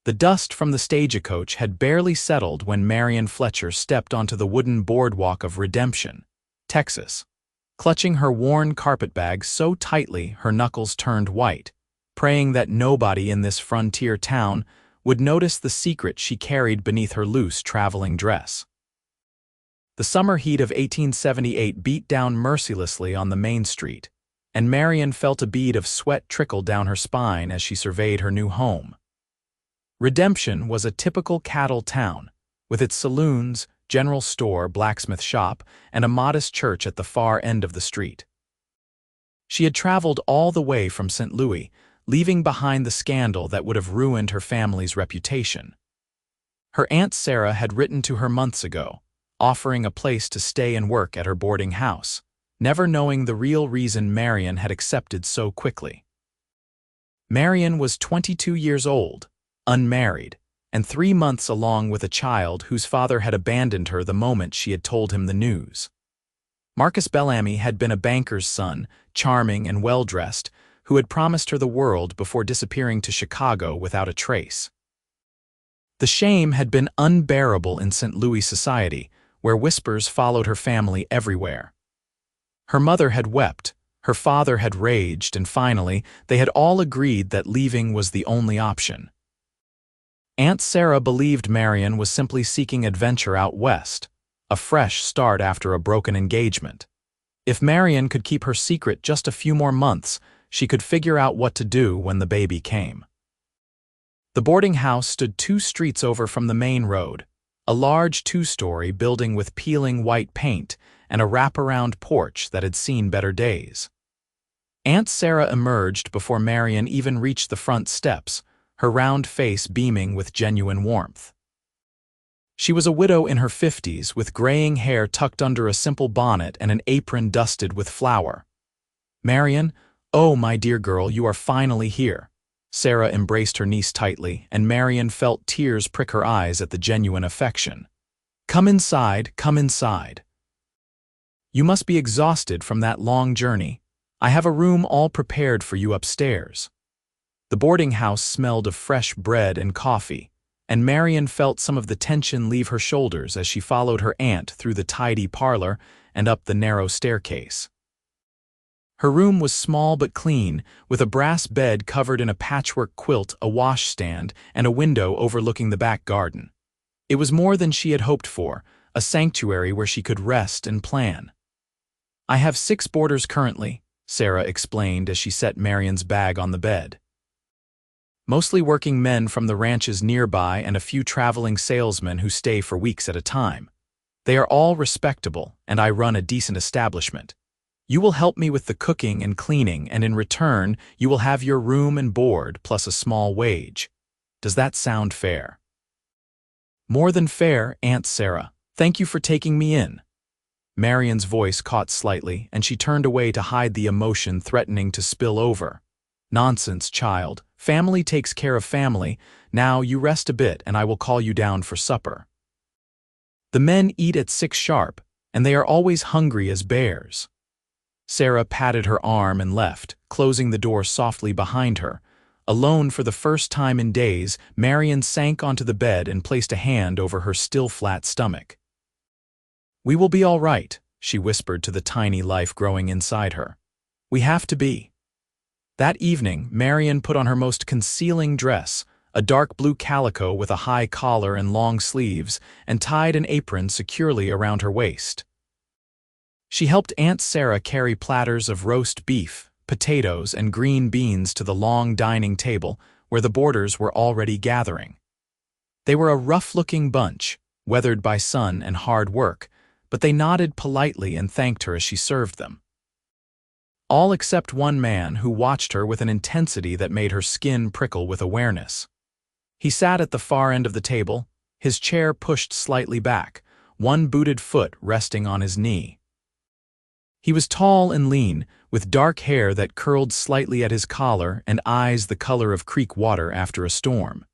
The dust from the stagecoach had barely settled when Marianne Fletcher stepped onto the wooden boardwalk of Redemption, Texas, clutching her worn carpetbag so tightly her knuckles turned white, praying that nobody in this frontier town would notice the secret she carried beneath her loose traveling dress. The summer heat of 1878 beat down mercilessly on the main street, and Marianne felt a bead of sweat trickle down her spine as she surveyed her new home. Redemption was a typical cattle town, with its saloons, general store, blacksmith shop, and a modest church at the far end of the street. She had traveled all the way from St. Louis, leaving behind the scandal that would have ruined her family's reputation. Her Aunt Sarah had written to her months ago, offering a place to stay and work at her boarding house, never knowing the real reason Marianne had accepted so quickly. Marianne was 22 years old, unmarried, and 3 months along with a child whose father had abandoned her the moment she had told him the news. Marcus Bellamy had been a banker's son, charming and well-dressed, who had promised her the world before disappearing to Chicago without a trace. The shame had been unbearable in St. Louis society, where whispers followed her family everywhere. Her mother had wept, her father had raged, and finally, they had all agreed that leaving was the only option. Aunt Sarah believed Marianne was simply seeking adventure out west, a fresh start after a broken engagement. If Marianne could keep her secret just a few more months, she could figure out what to do when the baby came. The boarding house stood 2 streets over from the main road, a large 2-story building with peeling white paint and a wraparound porch that had seen better days. Aunt Sarah emerged before Marianne even reached the front steps, her round face beaming with genuine warmth. She was a widow in her 50s, with graying hair tucked under a simple bonnet and an apron dusted with flour. "Marianne, oh, my dear girl, you are finally here." Sarah embraced her niece tightly, and Marianne felt tears prick her eyes at the genuine affection. Come inside, come inside. You must be exhausted from that long journey. I have a room all prepared for you upstairs." The boarding house smelled of fresh bread and coffee, and Marianne felt some of the tension leave her shoulders as she followed her aunt through the tidy parlor and up the narrow staircase. Her room was small but clean, with a brass bed covered in a patchwork quilt, a washstand, and a window overlooking the back garden. It was more than she had hoped for, a sanctuary where she could rest and plan. "I have 6 boarders currently," Sarah explained as she set Marianne's bag on the bed. "Mostly working men from the ranches nearby and a few traveling salesmen who stay for weeks at a time. They are all respectable, and I run a decent establishment. You will help me with the cooking and cleaning, and in return, you will have your room and board plus a small wage. Does that sound fair?" "More than fair, Aunt Sarah. Thank you for taking me in." Marianne's voice caught slightly, and she turned away to hide the emotion threatening to spill over. "Nonsense, child. Family takes care of family. Now you rest a bit, and I will call you down for supper." "The men eat at 6 sharp, and they are always hungry as bears." Sarah patted her arm and left, closing the door softly behind her. Alone for the first time in days, Marianne sank onto the bed and placed a hand over her still flat stomach. "We will be all right," she whispered to the tiny life growing inside her. "We have to be." That evening, Marianne put on her most concealing dress, a dark blue calico with a high collar and long sleeves, and tied an apron securely around her waist. She helped Aunt Sarah carry platters of roast beef, potatoes, and green beans to the long dining table where the boarders were already gathering. They were a rough-looking bunch, weathered by sun and hard work, but they nodded politely and thanked her as she served them. All except one man who watched her with an intensity that made her skin prickle with awareness. He sat at the far end of the table, his chair pushed slightly back, one booted foot resting on his knee. He was tall and lean, with dark hair that curled slightly at his collar and eyes the color of creek water after a storm.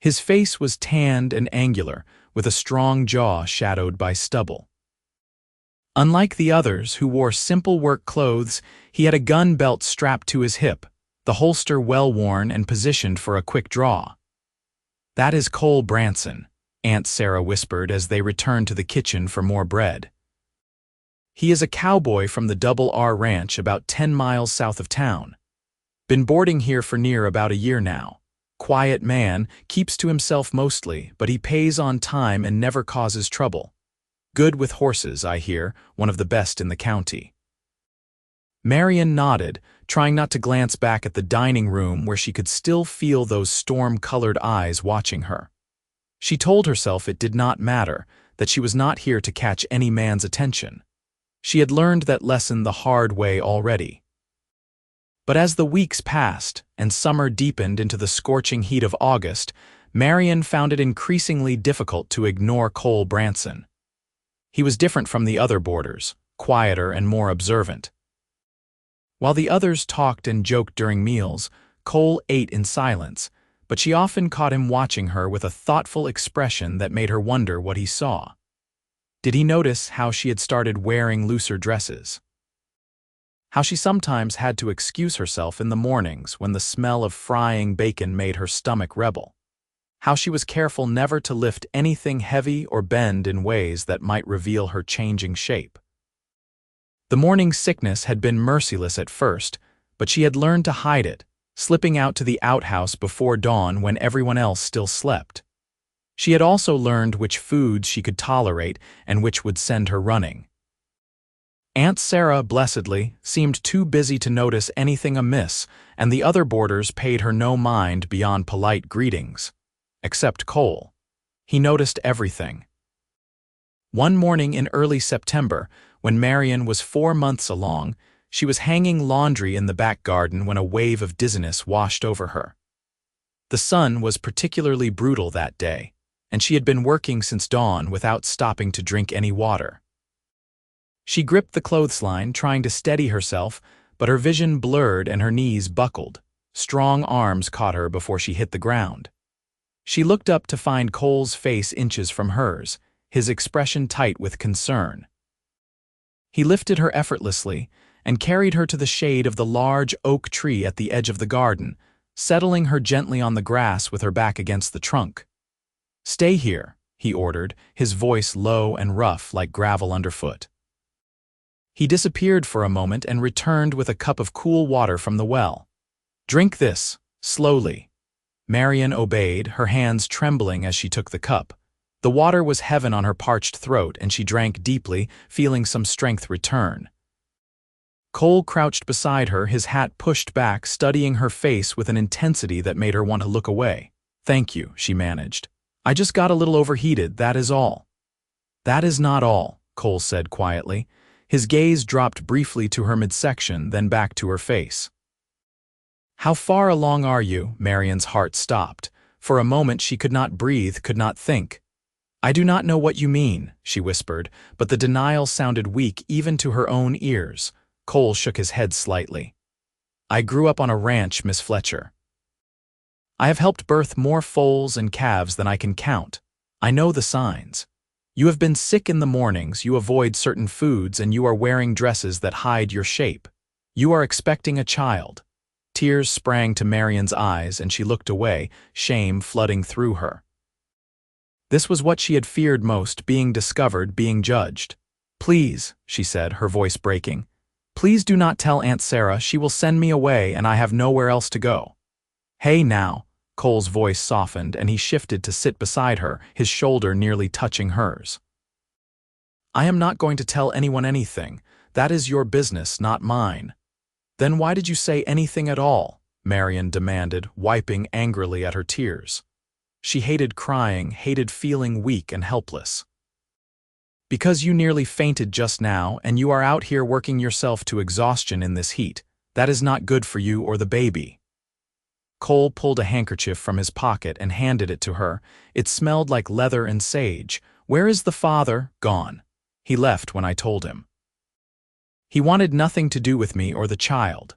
His face was tanned and angular, with a strong jaw shadowed by stubble. Unlike the others who wore simple work clothes, he had a gun belt strapped to his hip, the holster well worn and positioned for a quick draw. "That is Cole Branson," Aunt Sarah whispered as they returned to the kitchen for more bread. "He is a cowboy from the Double R Ranch about 10 miles south of town. Been boarding here for near about a year now. Quiet man, keeps to himself mostly, but he pays on time and never causes trouble. Good with horses, I hear, one of the best in the county." Marianne nodded, trying not to glance back at the dining room where she could still feel those storm-colored eyes watching her. She told herself it did not matter, that she was not here to catch any man's attention. She had learned that lesson the hard way already. But as the weeks passed and summer deepened into the scorching heat of August, Marianne found it increasingly difficult to ignore Cole Branson. He was different from the other boarders, quieter and more observant. While the others talked and joked during meals, Cole ate in silence, but she often caught him watching her with a thoughtful expression that made her wonder what he saw. Did he notice how she had started wearing looser dresses? How she sometimes had to excuse herself in the mornings when the smell of frying bacon made her stomach rebel? How she was careful never to lift anything heavy or bend in ways that might reveal her changing shape? The morning sickness had been merciless at first, but she had learned to hide it, slipping out to the outhouse before dawn when everyone else still slept. She had also learned which foods she could tolerate and which would send her running. Aunt Sarah, blessedly, seemed too busy to notice anything amiss, and the other boarders paid her no mind beyond polite greetings. Except Cole. He noticed everything. One morning in early September, when Marianne was 4 months along, she was hanging laundry in the back garden when a wave of dizziness washed over her. The sun was particularly brutal that day, and she had been working since dawn without stopping to drink any water. She gripped the clothesline, trying to steady herself, but her vision blurred and her knees buckled. Strong arms caught her before she hit the ground. She looked up to find Cole's face inches from hers, his expression tight with concern. He lifted her effortlessly and carried her to the shade of the large oak tree at the edge of the garden, settling her gently on the grass with her back against the trunk. "Stay here," he ordered, his voice low and rough like gravel underfoot. He disappeared for a moment and returned with a cup of cool water from the well. "Drink this, slowly." Marianne obeyed, her hands trembling as she took the cup. The water was heaven on her parched throat, and she drank deeply, feeling some strength return. Cole crouched beside her, his hat pushed back, studying her face with an intensity that made her want to look away. "Thank you," she managed. "I just got a little overheated, that is all." "That is not all," Cole said quietly. His gaze dropped briefly to her midsection, then back to her face. "How far along are you?" Marianne's heart stopped. For a moment she could not breathe, could not think. "I do not know what you mean," she whispered, but the denial sounded weak even to her own ears. Cole shook his head slightly. "I grew up on a ranch, Miss Fletcher. I have helped birth more foals and calves than I can count. I know the signs. You have been sick in the mornings, you avoid certain foods, and you are wearing dresses that hide your shape. You are expecting a child." Tears sprang to Marianne's eyes, and she looked away, shame flooding through her. This was what she had feared most, being discovered, being judged. "Please," she said, her voice breaking. "Please do not tell Aunt Sarah. She will send me away, and I have nowhere else to go." "Hey now." Cole's voice softened, and he shifted to sit beside her, his shoulder nearly touching hers. "I am not going to tell anyone anything. That is your business, not mine." "Then why did you say anything at all?" Marianne demanded, wiping angrily at her tears. She hated crying, hated feeling weak and helpless. "Because you nearly fainted just now, and you are out here working yourself to exhaustion in this heat. That is not good for you or the baby." Cole pulled a handkerchief from his pocket and handed it to her. It smelled like leather and sage. "Where is the father?" "Gone. He left when I told him. He wanted nothing to do with me or the child."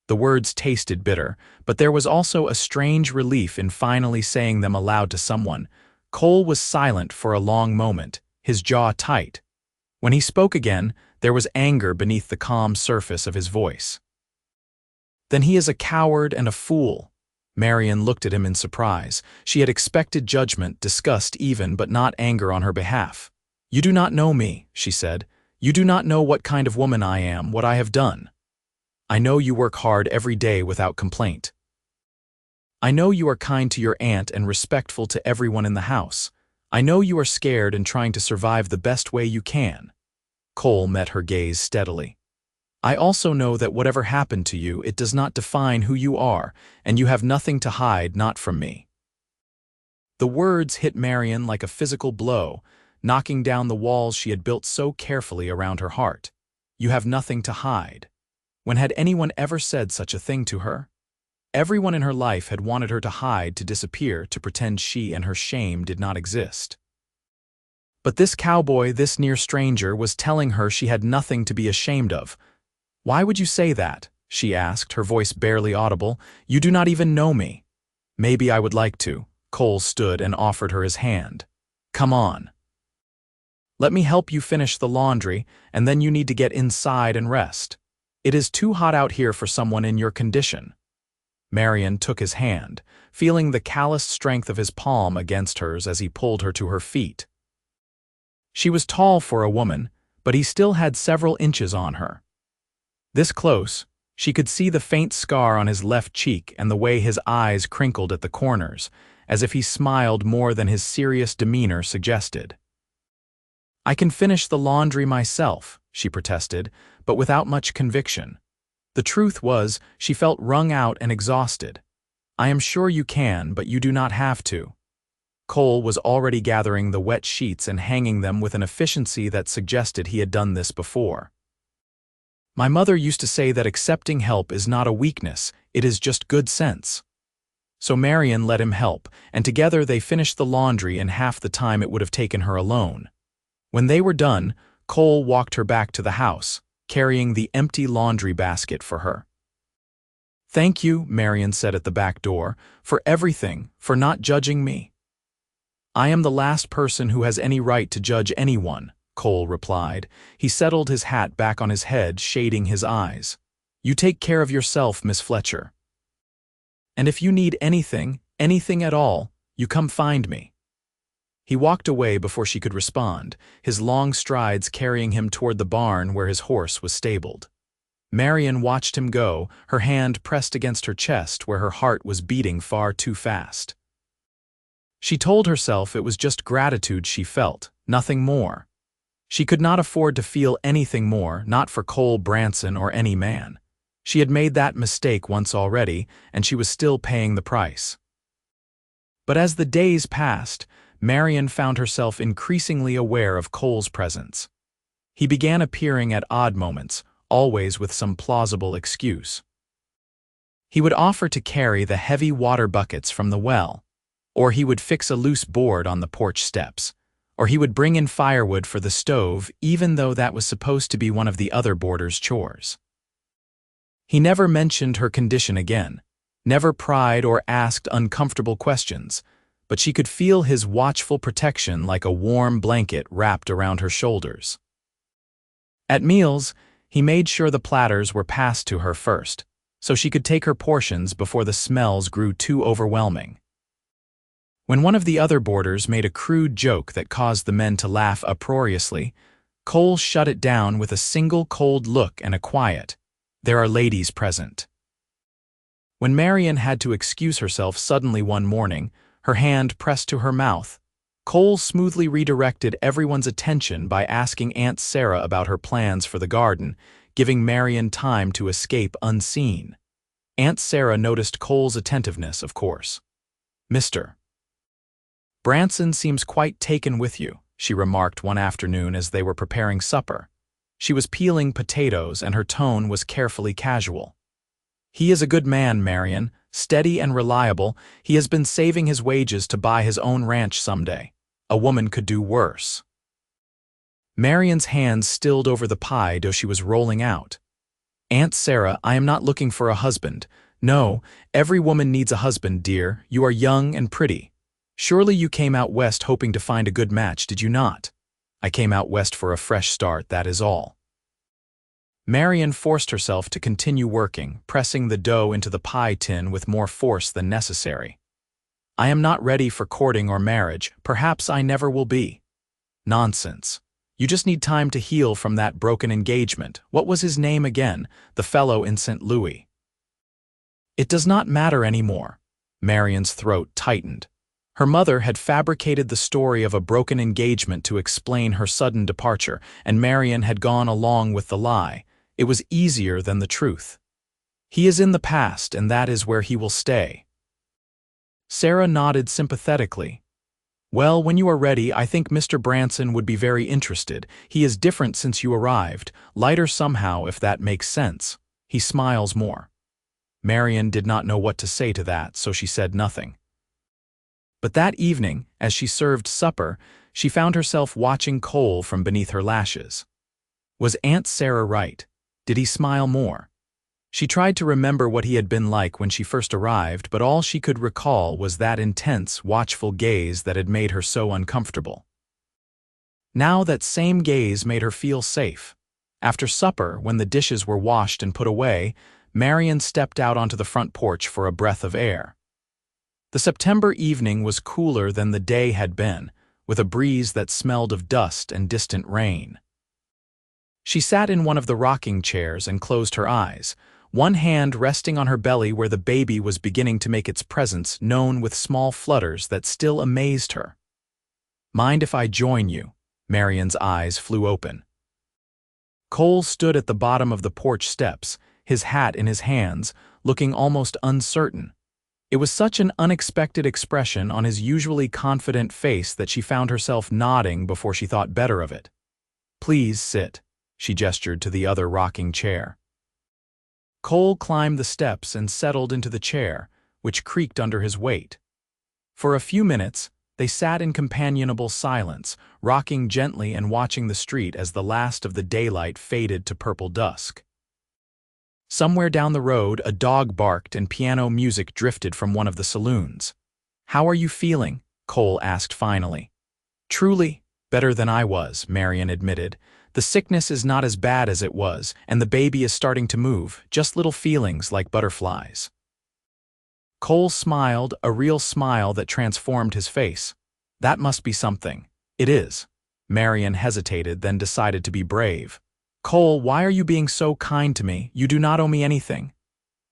The words tasted bitter, but there was also a strange relief in finally saying them aloud to someone. Cole was silent for a long moment, his jaw tight. When he spoke again, there was anger beneath the calm surface of his voice. "Then he is a coward and a fool. Marianne looked at him in surprise. She had expected judgment, disgust even, but not anger on her behalf. "You do not know me," she said. "You do not know what kind of woman I am, what I have done. I know you work hard every day without complaint. I know you are kind to your aunt and respectful to everyone in the house. I know you are scared and trying to survive the best way you can." Cole met her gaze steadily. "I also know that whatever happened to you, it does not define who you are, and you have nothing to hide, not from me." The words hit Marianne like a physical blow, knocking down the walls she had built so carefully around her heart. You have nothing to hide. When had anyone ever said such a thing to her? Everyone in her life had wanted her to hide, to disappear, to pretend she and her shame did not exist. But this cowboy, this near stranger, was telling her she had nothing to be ashamed of. "Why would you say that?" she asked, her voice barely audible. "You do not even know me." "Maybe I would like to." Cole stood and offered her his hand. "Come on. Let me help you finish the laundry, and then you need to get inside and rest. It is too hot out here for someone in your condition." Marianne took his hand, feeling the calloused strength of his palm against hers as he pulled her to her feet. She was tall for a woman, but he still had several inches on her. This close, she could see the faint scar on his left cheek and the way his eyes crinkled at the corners, as if he smiled more than his serious demeanor suggested. "I can finish the laundry myself," she protested, but without much conviction. The truth was, she felt wrung out and exhausted. "I am sure you can, but you do not have to." Cole was already gathering the wet sheets and hanging them with an efficiency that suggested he had done this before. "My mother used to say that accepting help is not a weakness, it is just good sense." So Marianne let him help, and together they finished the laundry in half the time it would have taken her alone. When they were done, Cole walked her back to the house, carrying the empty laundry basket for her. "Thank you," Marianne said at the back door, "for everything, for not judging me." "I am the last person who has any right to judge anyone," Cole replied. He settled his hat back on his head, shading his eyes. "You take care of yourself, Miss Fletcher. And if you need anything, anything at all, you come find me." He walked away before she could respond, his long strides carrying him toward the barn where his horse was stabled. Marianne watched him go, her hand pressed against her chest where her heart was beating far too fast. She told herself it was just gratitude she felt, nothing more. She could not afford to feel anything more, not for Cole Branson or any man. She had made that mistake once already, and she was still paying the price. But as the days passed, Marianne found herself increasingly aware of Cole's presence. He began appearing at odd moments, always with some plausible excuse. He would offer to carry the heavy water buckets from the well, or he would fix a loose board on the porch steps, or he would bring in firewood for the stove even though that was supposed to be one of the other boarders' chores. He never mentioned her condition again, never pried or asked uncomfortable questions, but she could feel his watchful protection like a warm blanket wrapped around her shoulders. At meals, he made sure the platters were passed to her first, so she could take her portions before the smells grew too overwhelming. When one of the other boarders made a crude joke that caused the men to laugh uproariously, Cole shut it down with a single cold look and a quiet, "There are ladies present." When Marianne had to excuse herself suddenly one morning, her hand pressed to her mouth, Cole smoothly redirected everyone's attention by asking Aunt Sarah about her plans for the garden, giving Marianne time to escape unseen. Aunt Sarah noticed Cole's attentiveness, of course. "Mr. Branson seems quite taken with you," she remarked one afternoon as they were preparing supper. She was peeling potatoes and her tone was carefully casual. "He is a good man, Marianne, steady and reliable. He has been saving his wages to buy his own ranch someday. A woman could do worse." Marianne's hands stilled over the pie dough she was rolling out. "Aunt Sarah, I am not looking for a husband. No, every woman needs a husband, dear. You are young and pretty. Surely you came out west hoping to find a good match, did you not?" "I came out west for a fresh start, that is all." Marianne forced herself to continue working, pressing the dough into the pie tin with more force than necessary. I am not ready for courting or marriage, perhaps I never will be. Nonsense. You just need time to heal from that broken engagement. What was his name again? The fellow in St. Louis. It does not matter anymore. Marianne's throat tightened. Her mother had fabricated the story of a broken engagement to explain her sudden departure, and Marianne had gone along with the lie. It was easier than the truth. He is in the past, and that is where he will stay. Sarah nodded sympathetically. Well, when you are ready, I think Mr. Branson would be very interested. He is different since you arrived, lighter somehow, if that makes sense. He smiles more. Marianne did not know what to say to that, so she said nothing. But that evening, as she served supper, she found herself watching Cole from beneath her lashes. Was Aunt Sarah right? Did he smile more? She tried to remember what he had been like when she first arrived, but all she could recall was that intense, watchful gaze that had made her so uncomfortable. Now that same gaze made her feel safe. After supper, when the dishes were washed and put away, Marianne stepped out onto the front porch for a breath of air. The September evening was cooler than the day had been, with a breeze that smelled of dust and distant rain. She sat in one of the rocking chairs and closed her eyes, one hand resting on her belly where the baby was beginning to make its presence known with small flutters that still amazed her. Mind if I join you? Marianne's eyes flew open. Cole stood at the bottom of the porch steps, his hat in his hands, looking almost uncertain. It was such an unexpected expression on his usually confident face that she found herself nodding before she thought better of it. Please sit, she gestured to the other rocking chair. Cole climbed the steps and settled into the chair, which creaked under his weight. For a few minutes, they sat in companionable silence, rocking gently and watching the street as the last of the daylight faded to purple dusk. Somewhere down the road, a dog barked and piano music drifted from one of the saloons. How are you feeling? Cole asked finally. Truly, better than I was, Marianne admitted. The sickness is not as bad as it was, and the baby is starting to move, just little feelings like butterflies. Cole smiled, a real smile that transformed his face. That must be something. It is. Marianne hesitated, then decided to be brave. Cole, why are you being so kind to me? You do not owe me anything.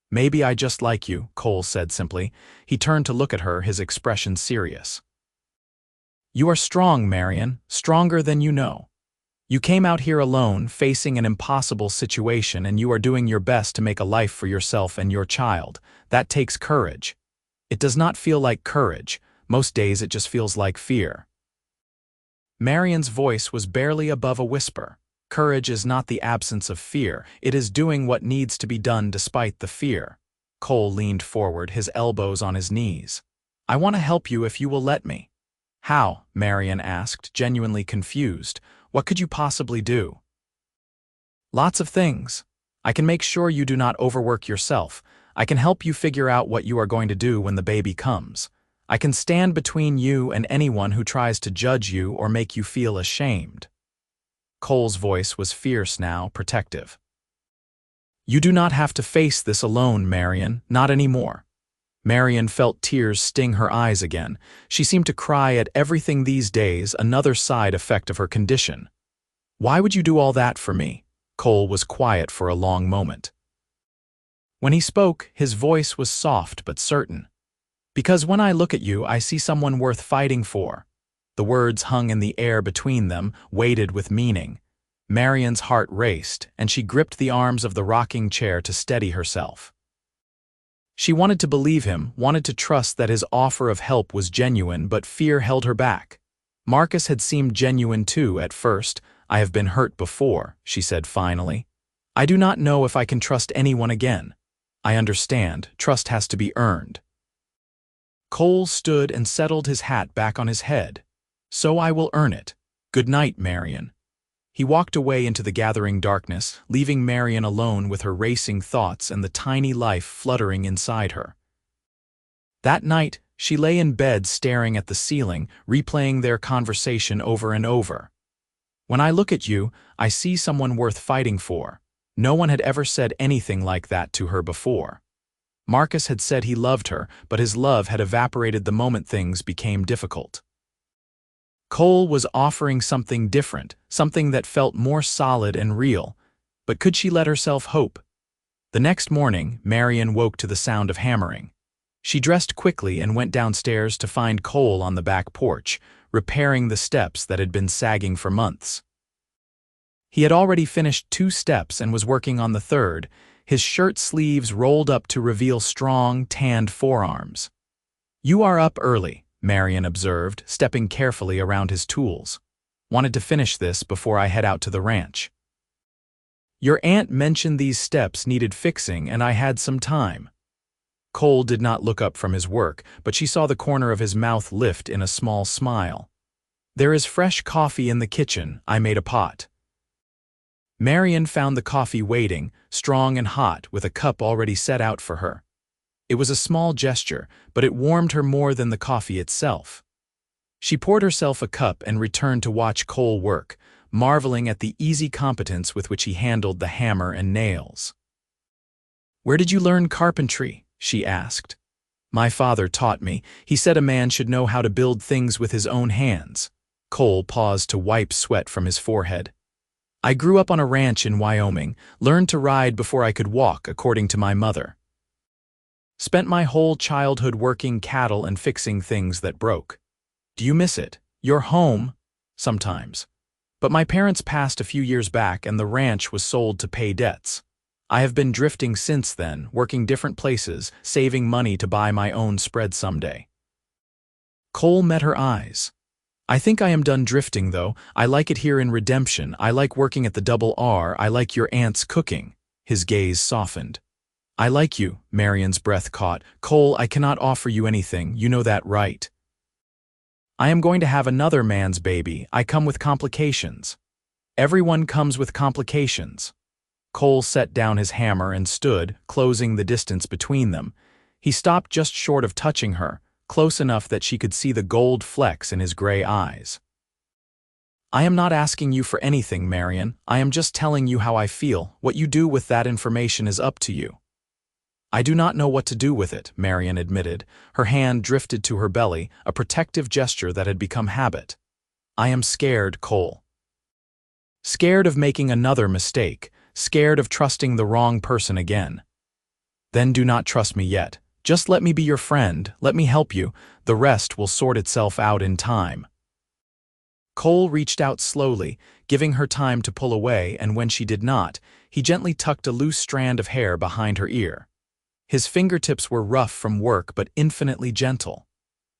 Maybe I just like you, Cole said simply. He turned to look at her, his expression serious. You are strong, Marianne, stronger than you know. You came out here alone, facing an impossible situation, and you are doing your best to make a life for yourself and your child. That takes courage. It does not feel like courage. Most days it just feels like fear. Marianne's voice was barely above a whisper. Courage is not the absence of fear. It is doing what needs to be done despite the fear. Cole leaned forward, his elbows on his knees. I want to help you if you will let me. How? Marianne asked, genuinely confused. What could you possibly do? Lots of things. I can make sure you do not overwork yourself. I can help you figure out what you are going to do when the baby comes. I can stand between you and anyone who tries to judge you or make you feel ashamed. Cole's voice was fierce now, protective. You do not have to face this alone, Marianne, not anymore. Marianne felt tears sting her eyes again. She seemed to cry at everything these days, another side effect of her condition. Why would you do all that for me? Cole was quiet for a long moment. When he spoke, his voice was soft but certain. Because when I look at you, I see someone worth fighting for. The words hung in the air between them, weighted with meaning. Marianne's heart raced, and she gripped the arms of the rocking chair to steady herself. She wanted to believe him, wanted to trust that his offer of help was genuine, but fear held her back. Marcus had seemed genuine too at first. I have been hurt before, she said finally. I do not know if I can trust anyone again. I understand, trust has to be earned. Cole stood and settled his hat back on his head. So I will earn it. Good night, Marianne. He walked away into the gathering darkness, leaving Marianne alone with her racing thoughts and the tiny life fluttering inside her. That night, she lay in bed staring at the ceiling, replaying their conversation over and over. When I look at you, I see someone worth fighting for. No one had ever said anything like that to her before. Marcus had said he loved her, but his love had evaporated the moment things became difficult. Cole was offering something different, something that felt more solid and real. But could she let herself hope? The next morning, Marianne woke to the sound of hammering. She dressed quickly and went downstairs to find Cole on the back porch, repairing the steps that had been sagging for months. He had already finished 2 steps and was working on the third, his shirt sleeves rolled up to reveal strong, tanned forearms. "You are up early," Marianne observed, stepping carefully around his tools. "Wanted to finish this before I head out to the ranch." "Your aunt mentioned these steps needed fixing and I had some time." Cole did not look up from his work, but she saw the corner of his mouth lift in a small smile. "There is fresh coffee in the kitchen. I made a pot." Marianne found the coffee waiting, strong and hot, with a cup already set out for her. It was a small gesture, but it warmed her more than the coffee itself. She poured herself a cup and returned to watch Cole work, marveling at the easy competence with which he handled the hammer and nails. "Where did you learn carpentry?" she asked. "My father taught me. He said a man should know how to build things with his own hands." Cole paused to wipe sweat from his forehead. "I grew up on a ranch in Wyoming, learned to ride before I could walk, according to my mother. Spent my whole childhood working cattle and fixing things that broke." "Do you miss it? Your home?" "Sometimes. But my parents passed a few years back and the ranch was sold to pay debts. I have been drifting since then, working different places, saving money to buy my own spread someday." Cole met her eyes. "I think I am done drifting, though. I like it here in Redemption. I like working at the Double R. I like your aunt's cooking." His gaze softened. "I like you," Marianne's breath caught. "Cole, I cannot offer you anything. You know that, right? I am going to have another man's baby. I come with complications." "Everyone comes with complications." Cole set down his hammer and stood, closing the distance between them. He stopped just short of touching her, close enough that she could see the gold flecks in his gray eyes. "I am not asking you for anything, Marianne. I am just telling you how I feel. What you do with that information is up to you." "I do not know what to do with it," Marianne admitted. Her hand drifted to her belly, a protective gesture that had become habit. "I am scared, Cole. Scared of making another mistake, scared of trusting the wrong person again." "Then do not trust me yet. Just let me be your friend, let me help you. The rest will sort itself out in time." Cole reached out slowly, giving her time to pull away, and when she did not, he gently tucked a loose strand of hair behind her ear. His fingertips were rough from work but infinitely gentle.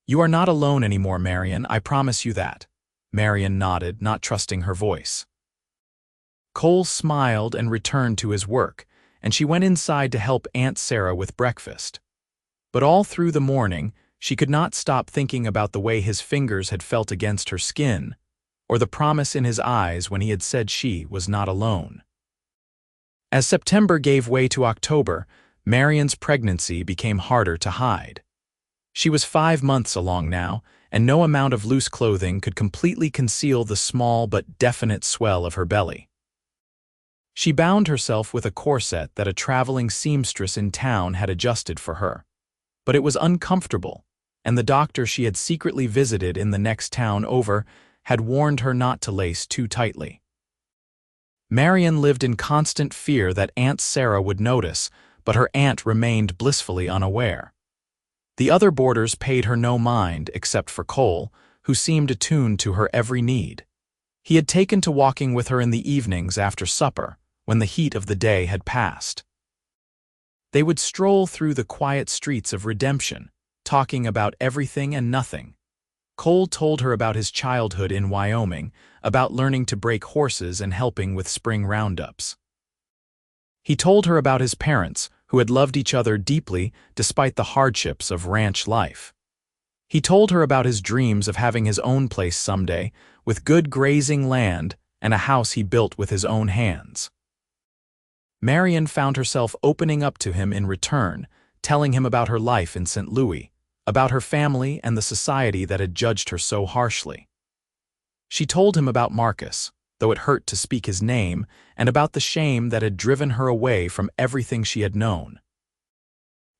"You are not alone anymore, Marianne, I promise you that." Marianne nodded, not trusting her voice. Cole smiled and returned to his work, and she went inside to help Aunt Sarah with breakfast. But all through the morning, she could not stop thinking about the way his fingers had felt against her skin, or the promise in his eyes when he had said she was not alone. As September gave way to October, Marianne's pregnancy became harder to hide. She was 5 months along now, and no amount of loose clothing could completely conceal the small but definite swell of her belly. She bound herself with a corset that a traveling seamstress in town had adjusted for her. But it was uncomfortable, and the doctor she had secretly visited in the next town over had warned her not to lace too tightly. Marianne lived in constant fear that Aunt Sarah would notice, but her aunt remained blissfully unaware. The other boarders paid her no mind except for Cole, who seemed attuned to her every need. He had taken to walking with her in the evenings after supper, when the heat of the day had passed. They would stroll through the quiet streets of Redemption, talking about everything and nothing. Cole told her about his childhood in Wyoming, about learning to break horses and helping with spring roundups. He told her about his parents, who had loved each other deeply despite the hardships of ranch life. He told her about his dreams of having his own place someday, with good grazing land and a house he built with his own hands. Marianne found herself opening up to him in return, telling him about her life in St. Louis, about her family and the society that had judged her so harshly. She told him about Marcus, though it hurt to speak his name, and about the shame that had driven her away from everything she had known.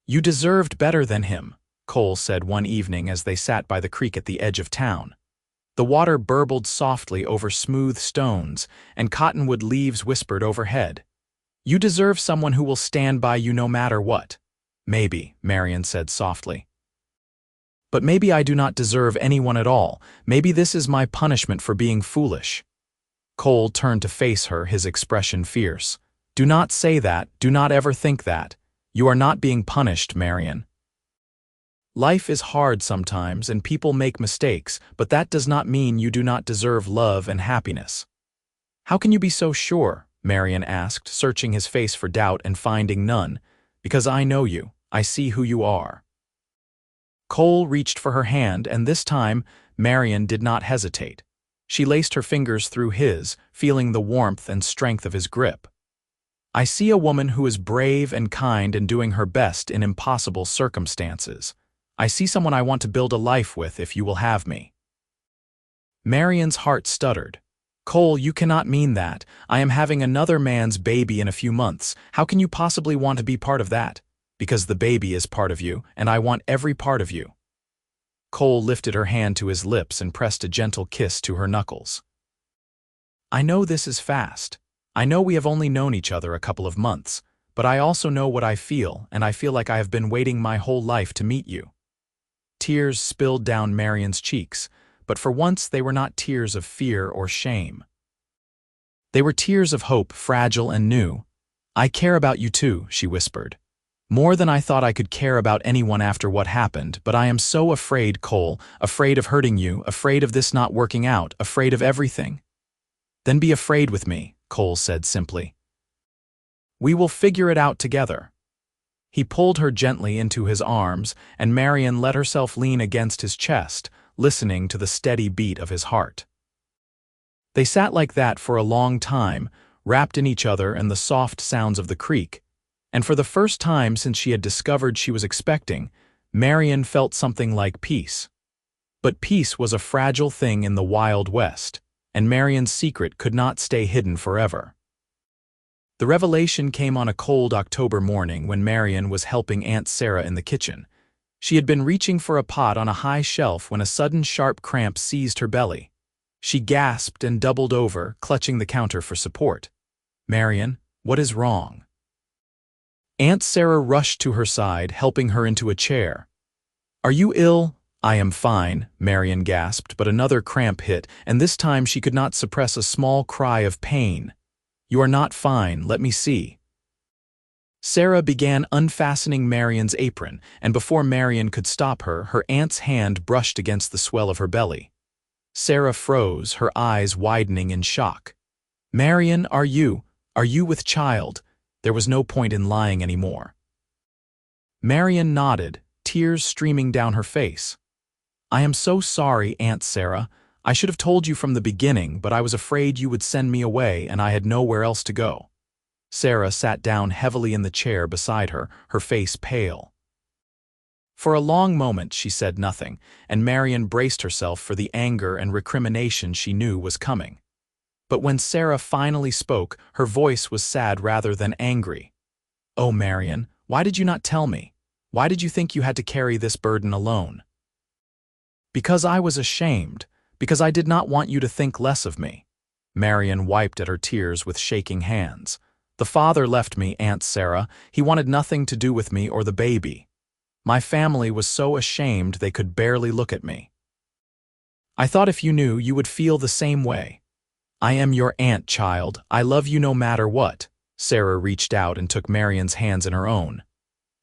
"You deserved better than him," Cole said one evening as they sat by the creek at the edge of town. The water burbled softly over smooth stones, and cottonwood leaves whispered overhead. "You deserve someone who will stand by you no matter what." "Maybe," Marianne said softly. "But maybe I do not deserve anyone at all. Maybe this is my punishment for being foolish." Cole turned to face her, his expression fierce. "Do not say that. Do not ever think that. You are not being punished, Marianne. Life is hard sometimes and people make mistakes, but that does not mean you do not deserve love and happiness." "How can you be so sure?" Marianne asked, searching his face for doubt and finding none. "Because I know you. I see who you are." Cole reached for her hand, and this time, Marianne did not hesitate. She laced her fingers through his, feeling the warmth and strength of his grip. "I see a woman who is brave and kind and doing her best in impossible circumstances. I see someone I want to build a life with if you will have me." Marianne's heart stuttered. "Cole, you cannot mean that. I am having another man's baby in a few months. How can you possibly want to be part of that?" "Because the baby is part of you, and I want every part of you." Cole lifted her hand to his lips and pressed a gentle kiss to her knuckles. "I know this is fast. I know we have only known each other a couple of months, but I also know what I feel, and I feel like I have been waiting my whole life to meet you." Tears spilled down Marianne's cheeks, but for once they were not tears of fear or shame. They were tears of hope, fragile and new. "I care about you too," she whispered. "More than I thought I could care about anyone after what happened, but I am so afraid, Cole, afraid of hurting you, afraid of this not working out, afraid of everything." "Then be afraid with me," Cole said simply. "We will figure it out together." He pulled her gently into his arms, and Marianne let herself lean against his chest, listening to the steady beat of his heart. They sat like that for a long time, wrapped in each other and the soft sounds of the creek, and for the first time since she had discovered she was expecting, Marianne felt something like peace. But peace was a fragile thing in the Wild West, and Marianne's secret could not stay hidden forever. The revelation came on a cold October morning when Marianne was helping Aunt Sarah in the kitchen. She had been reaching for a pot on a high shelf when a sudden sharp cramp seized her belly. She gasped and doubled over, clutching the counter for support. "Marianne, what is wrong?" Aunt Sarah rushed to her side, helping her into a chair. "Are you ill?" "I am fine," Marianne gasped, but another cramp hit, and this time she could not suppress a small cry of pain. "You are not fine, let me see." Sarah began unfastening Marianne's apron, and before Marianne could stop her, her aunt's hand brushed against the swell of her belly. Sarah froze, her eyes widening in shock. "Marianne, are you with child?" There was no point in lying anymore. Marianne nodded, tears streaming down her face. "I am so sorry, Aunt Sarah. I should have told you from the beginning, but I was afraid you would send me away and I had nowhere else to go." Sarah sat down heavily in the chair beside her, her face pale. For a long moment she said nothing, and Marianne braced herself for the anger and recrimination she knew was coming. But when Sarah finally spoke, her voice was sad rather than angry. "Oh, Marianne, why did you not tell me? Why did you think you had to carry this burden alone?" "Because I was ashamed. Because I did not want you to think less of me." Marianne wiped at her tears with shaking hands. "The father left me, Aunt Sarah. He wanted nothing to do with me or the baby. My family was so ashamed they could barely look at me. I thought if you knew, you would feel the same way. I am your aunt, child. I love you no matter what." Sarah reached out and took Marianne's hands in her own.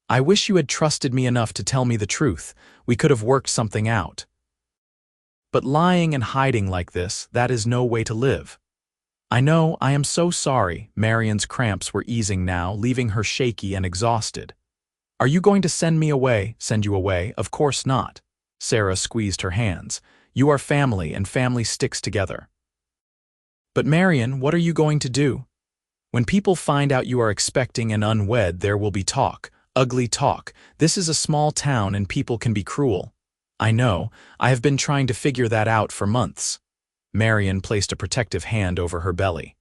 "I wish you had trusted me enough to tell me the truth. We could have worked something out. But lying and hiding like this, that is no way to live." "I know, I am so sorry." Marianne's cramps were easing now, leaving her shaky and exhausted. "Are you going to send me away?" "Send you away? Of course not." Sarah squeezed her hands. "You are family, and family sticks together." "But Marianne, what are you going to do? When people find out you are expecting and unwed, there will be talk, ugly talk. This is a small town and people can be cruel." "I know. I have been trying to figure that out for months." Marianne placed a protective hand over her belly.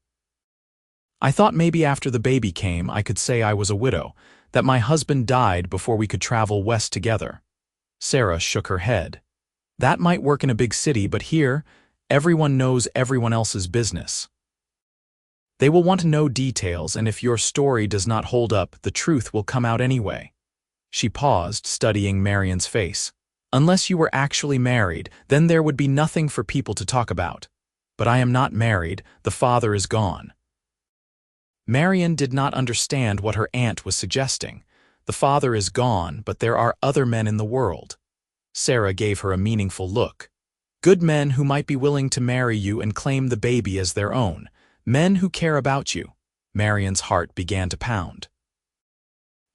I thought maybe after the baby came I could say I was a widow, that my husband died before we could travel west together. Sarah shook her head. That might work in a big city, but here, everyone knows everyone else's business. They will want to know details, and if your story does not hold up, the truth will come out anyway. She paused, studying Marianne's face. Unless you were actually married, then there would be nothing for people to talk about. But I am not married, the father is gone. Marianne did not understand what her aunt was suggesting. The father is gone, but there are other men in the world. Sarah gave her a meaningful look. Good men who might be willing to marry you and claim the baby as their own. Men who care about you. Marianne's heart began to pound.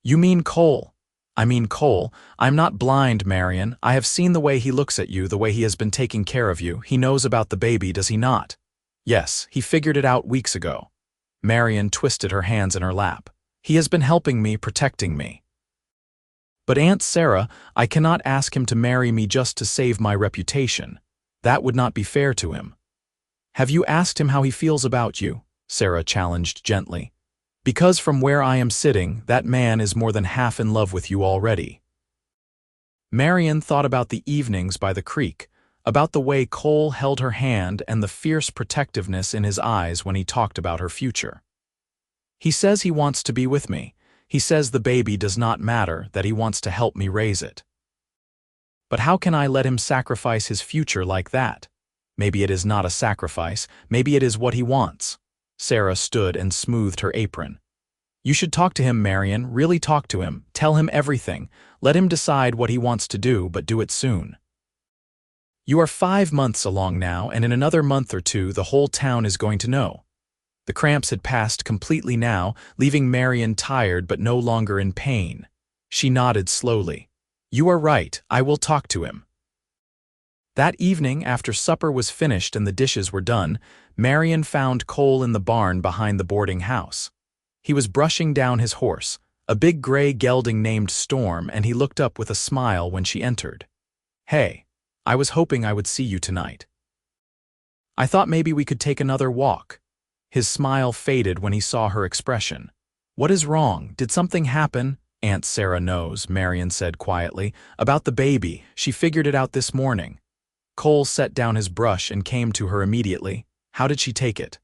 You mean Cole? I mean Cole. I'm not blind, Marianne. I have seen the way he looks at you, the way he has been taking care of you. He knows about the baby, does he not? Yes, he figured it out weeks ago. Marianne twisted her hands in her lap. He has been helping me, protecting me. But Aunt Sarah, I cannot ask him to marry me just to save my reputation. That would not be fair to him. Have you asked him how he feels about you? Sarah challenged gently. Because from where I am sitting, that man is more than half in love with you already. Marianne thought about the evenings by the creek, about the way Cole held her hand and the fierce protectiveness in his eyes when he talked about her future. He says he wants to be with me. He says the baby does not matter, that he wants to help me raise it. But how can I let him sacrifice his future like that? Maybe it is not a sacrifice, maybe it is what he wants. Sarah stood and smoothed her apron. You should talk to him, Marianne, really talk to him, tell him everything. Let him decide what he wants to do, but do it soon. You are 5 months along now, and in another month or two the whole town is going to know. The cramps had passed completely now, leaving Marianne tired but no longer in pain. She nodded slowly. You are right, I will talk to him. That evening, after supper was finished and the dishes were done, Marianne found Cole in the barn behind the boarding house. He was brushing down his horse, a big gray gelding named Storm, and he looked up with a smile when she entered. Hey, I was hoping I would see you tonight. I thought maybe we could take another walk. His smile faded when he saw her expression. What is wrong? Did something happen? Aunt Sarah knows, Marianne said quietly. About the baby, she figured it out this morning. Cole set down his brush and came to her immediately. How did she take it?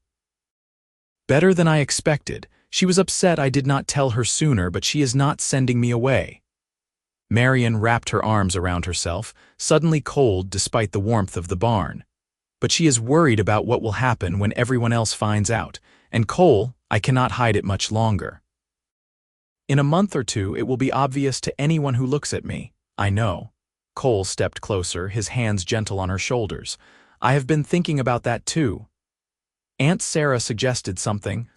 Better than I expected. She was upset I did not tell her sooner, but she is not sending me away. Marianne wrapped her arms around herself, suddenly cold despite the warmth of the barn. But she is worried about what will happen when everyone else finds out, and Cole, I cannot hide it much longer. In a month or two it will be obvious to anyone who looks at me. I know. Cole stepped closer, his hands gentle on her shoulders. I have been thinking about that too. Aunt Sarah suggested something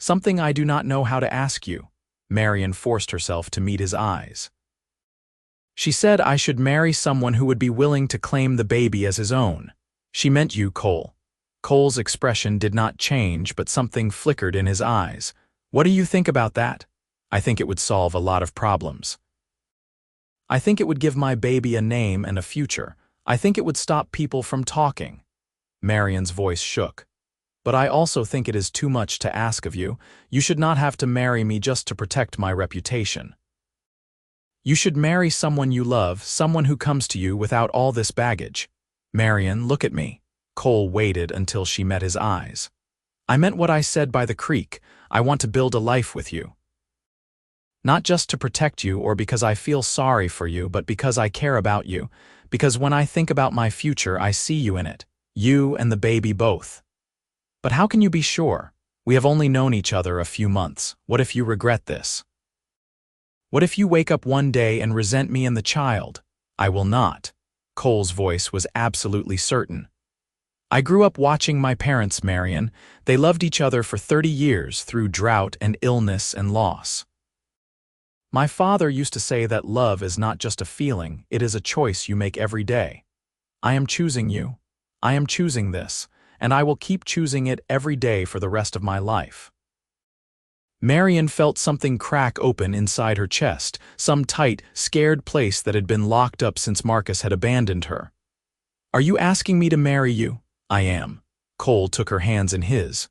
I do not know how to ask you. Marianne forced herself to meet his eyes. She said I should marry someone who would be willing to claim the baby as his own. She meant you, Cole. Cole's expression did not change, but something flickered in his eyes. What do you think about that? I think it would solve a lot of problems. I think it would give my baby a name and a future. I think it would stop people from talking. Marianne's voice shook. But I also think it is too much to ask of you. You should not have to marry me just to protect my reputation. You should marry someone you love, someone who comes to you without all this baggage. Marianne, look at me. Cole waited until she met his eyes. I meant what I said by the creek. I want to build a life with you. Not just to protect you or because I feel sorry for you, but because I care about you. Because when I think about my future, I see you in it. You and the baby both. But how can you be sure? We have only known each other a few months. What if you regret this? What if you wake up one day and resent me and the child? I will not. Cole's voice was absolutely certain. I grew up watching my parents, Marianne. They loved each other for 30 years through drought and illness and loss. My father used to say that love is not just a feeling, it is a choice you make every day. I am choosing you. I am choosing this, and I will keep choosing it every day for the rest of my life. Marianne felt something crack open inside her chest, some tight, scared place that had been locked up since Marcus had abandoned her. Are you asking me to marry you? I am. Cole took her hands in his.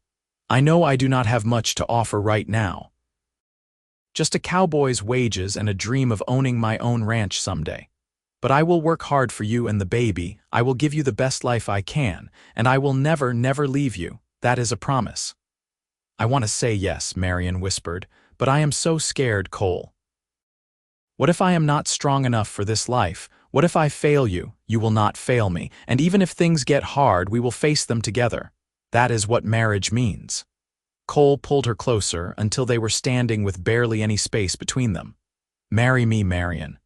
I know I do not have much to offer right now. Just a cowboy's wages and a dream of owning my own ranch someday. But I will work hard for you and the baby, I will give you the best life I can, and I will never, never leave you. That is a promise. I want to say yes, Marianne whispered, but I am so scared, Cole. What if I am not strong enough for this life? What if I fail you? You will not fail me, and even if things get hard, we will face them together. That is what marriage means. Cole pulled her closer until they were standing with barely any space between them. Marry me, Marianne.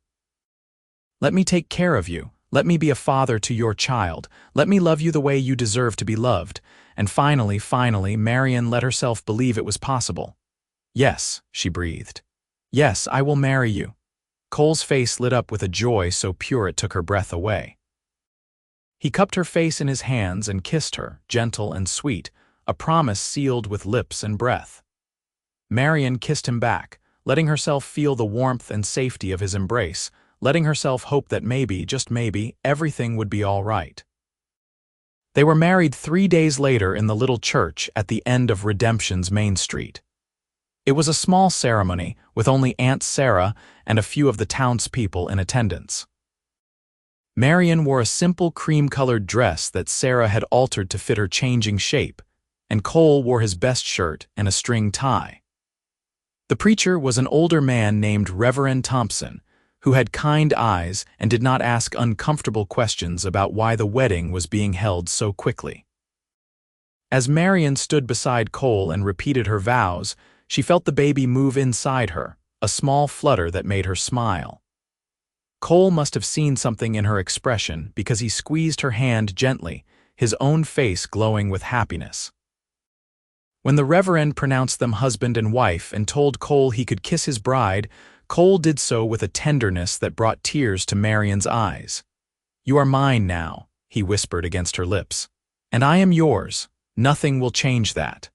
Let me take care of you. Let me be a father to your child. Let me love you the way you deserve to be loved. And finally, Marianne let herself believe it was possible. Yes, she breathed. Yes, I will marry you. Cole's face lit up with a joy so pure it took her breath away. He cupped her face in his hands and kissed her, gentle and sweet, a promise sealed with lips and breath. Marianne kissed him back, letting herself feel the warmth and safety of his embrace, letting herself hope that maybe, just maybe, everything would be all right. They were married 3 days later in the little church at the end of Redemption's Main Street. It was a small ceremony, with only Aunt Sarah and a few of the townspeople in attendance. Marianne wore a simple cream-colored dress that Sarah had altered to fit her changing shape, and Cole wore his best shirt and a string tie. The preacher was an older man named Reverend Thompson, who had kind eyes and did not ask uncomfortable questions about why the wedding was being held so quickly. As Marianne stood beside Cole and repeated her vows, she felt the baby move inside her, a small flutter that made her smile. Cole must have seen something in her expression because he squeezed her hand gently, his own face glowing with happiness. When the Reverend pronounced them husband and wife and told Cole he could kiss his bride, Cole did so with a tenderness that brought tears to Marianne's eyes. "You are mine now," he whispered against her lips. "And I am yours. Nothing will change that."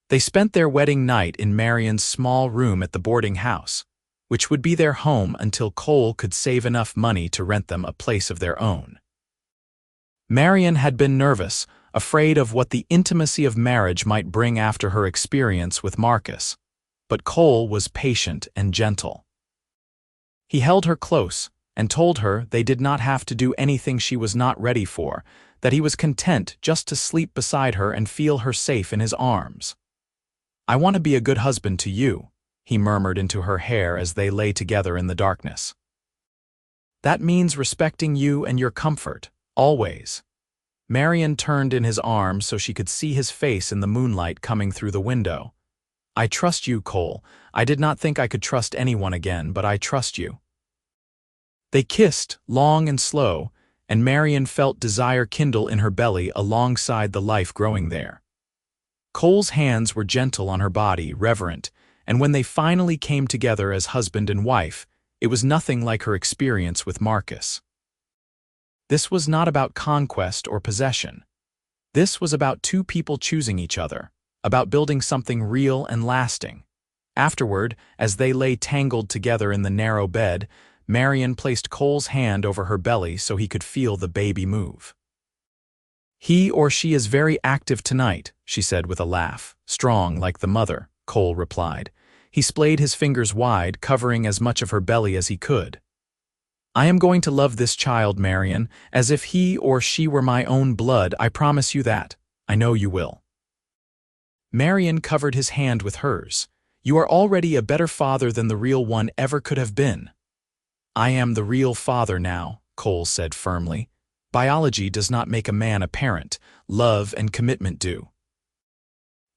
They spent their wedding night in Marianne's small room at the boarding house, which would be their home until Cole could save enough money to rent them a place of their own. Marianne had been nervous, afraid of what the intimacy of marriage might bring after her experience with Marcus, but Cole was patient and gentle. He held her close and told her they did not have to do anything she was not ready for, that he was content just to sleep beside her and feel her safe in his arms. "I want to be a good husband to you," he murmured into her hair as they lay together in the darkness. "That means respecting you and your comfort, always." Marianne turned in his arms so she could see his face in the moonlight coming through the window. "I trust you, Cole. I did not think I could trust anyone again, but I trust you." They kissed, long and slow, and Marianne felt desire kindle in her belly alongside the life growing there. Cole's hands were gentle on her body, reverent, and when they finally came together as husband and wife, it was nothing like her experience with Marcus. This was not about conquest or possession. This was about two people choosing each other, about building something real and lasting. Afterward, as they lay tangled together in the narrow bed, Marianne placed Cole's hand over her belly so he could feel the baby move. "He or she is very active tonight," she said with a laugh. "Strong like the mother," Cole replied. He splayed his fingers wide, covering as much of her belly as he could. "I am going to love this child, Marianne, as if he or she were my own blood. I promise you that. I know you will." Marianne covered his hand with hers. "You are already a better father than the real one ever could have been." "I am the real father now," Cole said firmly. "Biology does not make a man a parent. Love and commitment do.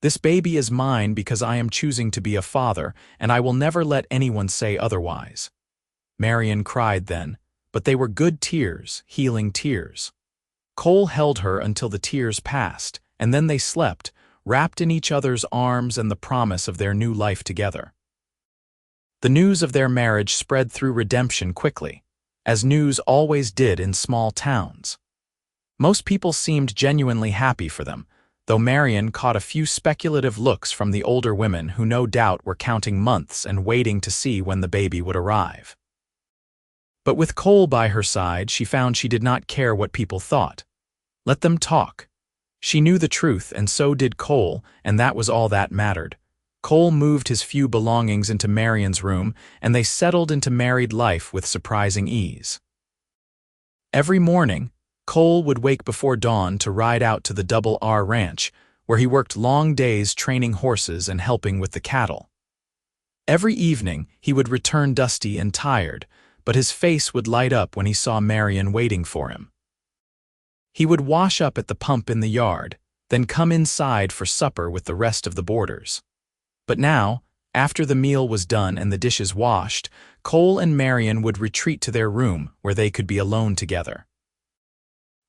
This baby is mine because I am choosing to be a father, and I will never let anyone say otherwise." Marianne cried then, but they were good tears, healing tears. Cole held her until the tears passed, and then they slept, wrapped in each other's arms and the promise of their new life together. The news of their marriage spread through Redemption quickly, as news always did in small towns. Most people seemed genuinely happy for them, though Marianne caught a few speculative looks from the older women who no doubt were counting months and waiting to see when the baby would arrive. But with Cole by her side, she found she did not care what people thought. Let them talk. She knew the truth, and so did Cole, and that was all that mattered. Cole moved his few belongings into Marianne's room, and they settled into married life with surprising ease. Every morning, Cole would wake before dawn to ride out to the Double R Ranch, where he worked long days training horses and helping with the cattle. Every evening, he would return dusty and tired, but his face would light up when he saw Marianne waiting for him. He would wash up at the pump in the yard, then come inside for supper with the rest of the boarders. But now, after the meal was done and the dishes washed, Cole and Marianne would retreat to their room where they could be alone together.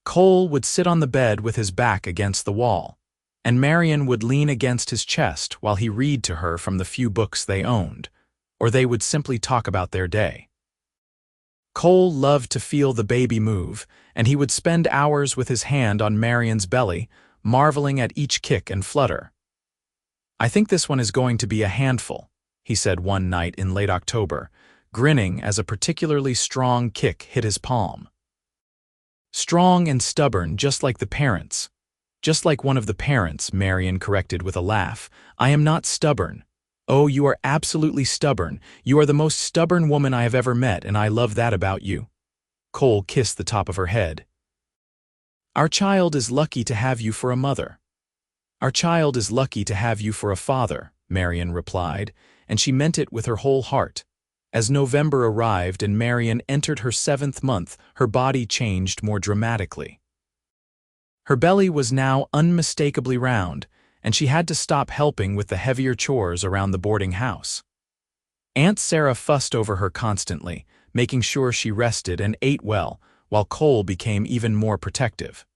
Cole would sit on the bed with his back against the wall, and Marianne would lean against his chest while he read to her from the few books they owned, or they would simply talk about their day. Cole loved to feel the baby move, and he would spend hours with his hand on Marianne's belly, marveling at each kick and flutter. "I think this one is going to be a handful," he said one night in late October, grinning as a particularly strong kick hit his palm. "Strong and stubborn, just like the parents." "Just like one of the parents," Marianne corrected with a laugh. "I am not stubborn." "Oh, you are absolutely stubborn. You are the most stubborn woman I have ever met, and I love that about you." Cole kissed the top of her head. "Our child is lucky to have you for a mother." "Our child is lucky to have you for a father," Marianne replied, and she meant it with her whole heart. As November arrived and Marianne entered her 7th month, her body changed more dramatically. Her belly was now unmistakably round, and she had to stop helping with the heavier chores around the boarding house. Aunt Sarah fussed over her constantly, making sure she rested and ate well, while Cole became even more protective.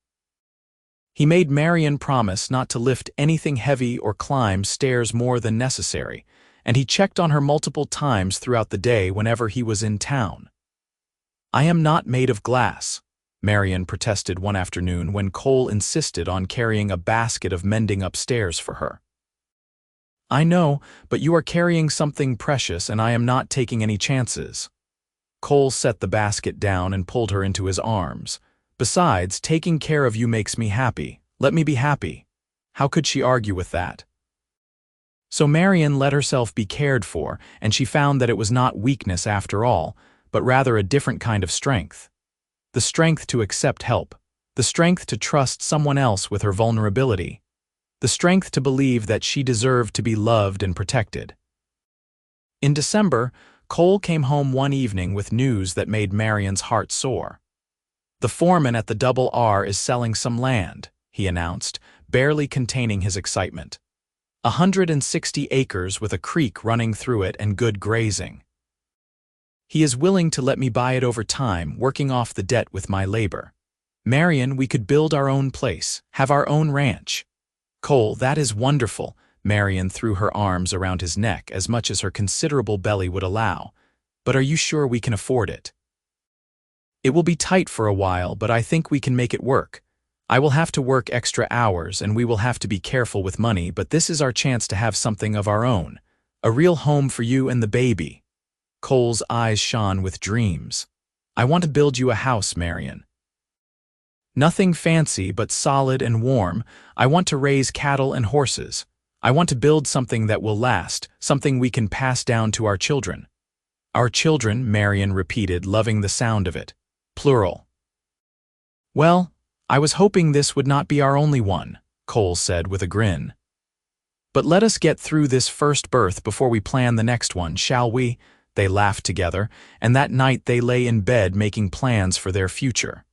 He made Marianne promise not to lift anything heavy or climb stairs more than necessary, and he checked on her multiple times throughout the day whenever he was in town. "I am not made of glass," Marianne protested one afternoon when Cole insisted on carrying a basket of mending upstairs for her. "I know, but you are carrying something precious and I am not taking any chances." Cole set the basket down and pulled her into his arms. "Besides, taking care of you makes me happy. Let me be happy." How could she argue with that? So Marianne let herself be cared for, and she found that it was not weakness after all, but rather a different kind of strength. The strength to accept help, the strength to trust someone else with her vulnerability, the strength to believe that she deserved to be loved and protected. In December, Cole came home one evening with news that made Marianne's heart soar. "The foreman at the Double R is selling some land," he announced, barely containing his excitement. 160 acres with a creek running through it and good grazing. "He is willing to let me buy it over time, working off the debt with my labor. Marianne, we could build our own place, have our own ranch." "Cole, that is wonderful." Marianne threw her arms around his neck as much as her considerable belly would allow. "But are you sure we can afford it?" "It will be tight for a while, but I think we can make it work. I will have to work extra hours and we will have to be careful with money, but this is our chance to have something of our own. A real home for you and the baby." Cole's eyes shone with dreams. "I want to build you a house, Marianne. Nothing fancy, but solid and warm. I want to raise cattle and horses. I want to build something that will last, something we can pass down to our children." "Our children," Marianne repeated, loving the sound of it. Plural. "Well, I was hoping this would not be our only one," Cole said with a grin. "But let us get through this first birth before we plan the next one, shall we?" They laughed together, and that night they lay in bed making plans for their future.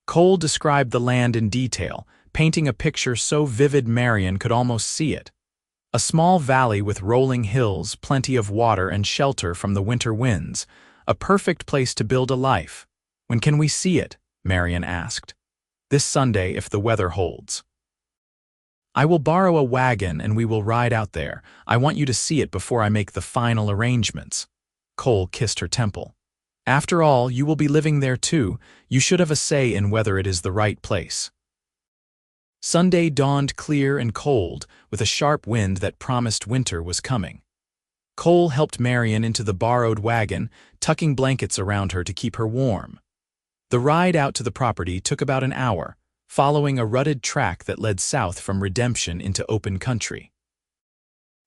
Cole described the land in detail, painting a picture so vivid Marianne could almost see it. A small valley with rolling hills, plenty of water and shelter from the winter winds, a perfect place to build a life. "When can we see it?" Marianne asked. "This Sunday if the weather holds." "I will borrow a wagon and we will ride out there. I want you to see it before I make the final arrangements." Cole kissed her temple. "After all, you will be living there too. You should have a say in whether it is the right place." Sunday dawned clear and cold, with a sharp wind that promised winter was coming. Cole helped Marianne into the borrowed wagon, tucking blankets around her to keep her warm. The ride out to the property took about an hour, following a rutted track that led south from Redemption into open country.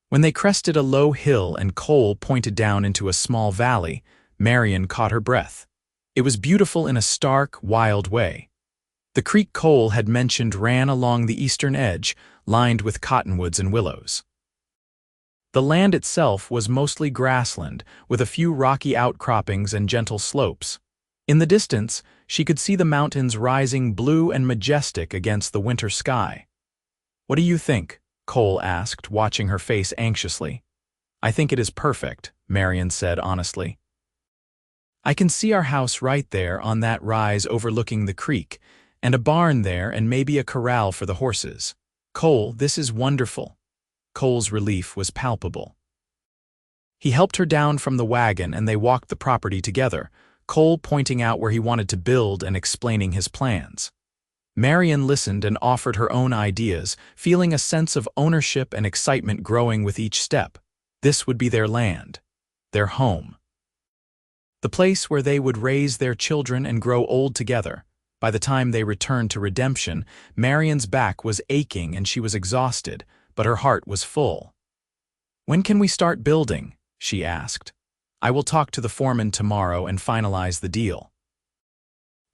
When they crested a low hill and Cole pointed down into a small valley, Marianne caught her breath. It was beautiful in a stark, wild way. The creek Cole had mentioned ran along the eastern edge, lined with cottonwoods and willows. The land itself was mostly grassland, with a few rocky outcroppings and gentle slopes. In the distance, she could see the mountains rising blue and majestic against the winter sky. "What do you think?" Cole asked, watching her face anxiously. "I think it is perfect," Marianne said honestly. "I can see our house right there on that rise overlooking the creek, and a barn there and maybe a corral for the horses. Cole, this is wonderful." Cole's relief was palpable. He helped her down from the wagon and they walked the property together, Cole pointing out where he wanted to build and explaining his plans. Marianne listened and offered her own ideas, feeling a sense of ownership and excitement growing with each step. This would be their land, their home. The place where they would raise their children and grow old together. By the time they returned to Redemption, Marianne's back was aching and she was exhausted, but her heart was full. "When can we start building?" she asked. "I will talk to the foreman tomorrow and finalize the deal.